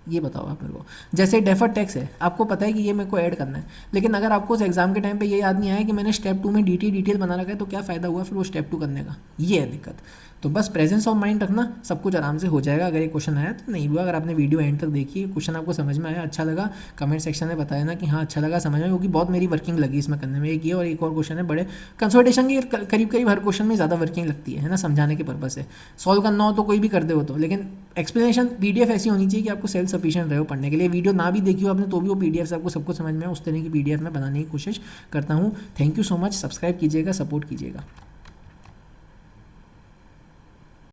Speaker 1: ये बताओ आप मेरे को। जैसे डेफर्ड टैक्स है, आपको पता है कि ये मेरे को ऐड करना है, लेकिन अगर आपको उस एग्जाम के टाइम पे ये याद नहीं आया कि मैंने स्टेप 2 में डिटेल बना रखा है, तो क्या फ़ायदा हुआ फिर वो स्टेप 2 करने का, ये है दिक्कत। तो बस प्रेजेंस ऑफ माइंड रखना, सब कुछ आराम से हो जाएगा। अगर ये क्वेश्चन आया तो नहीं हुआ, अगर आपने वीडियो एंड तक देखी, क्वेश्चन आपको समझ में आया, अच्छा लगा, कमेंट सेक्शन में बताया ना कि हाँ अच्छा लगा, समझ में, क्योंकि बहुत मेरी वर्किंग लगी इसमें करने में। एक ये और एक और क्वेश्चन है, बड़े कंसल्टेशन की करीब हर क्वेश्चन में ज़्यादा वर्किंग लगती है ना, समझाने के पर्पज से। सॉल्व करना हो तो कोई भी कर दे हो तो, लेकिन एक्सप्लेनेशन PDF ऐसी होनी चाहिए कि आपको सेल्फ सफिशिएंट रहे हो पढ़ने के लिए। वीडियो ना भी देखी हो आपने तो भी वो PDF से आपको सब कुछ समझ में, उस तरह की PDF में बनाने की कोशिश करता हूँ। Thank you so much, subscribe कीजिएगा, सपोर्ट कीजिएगा।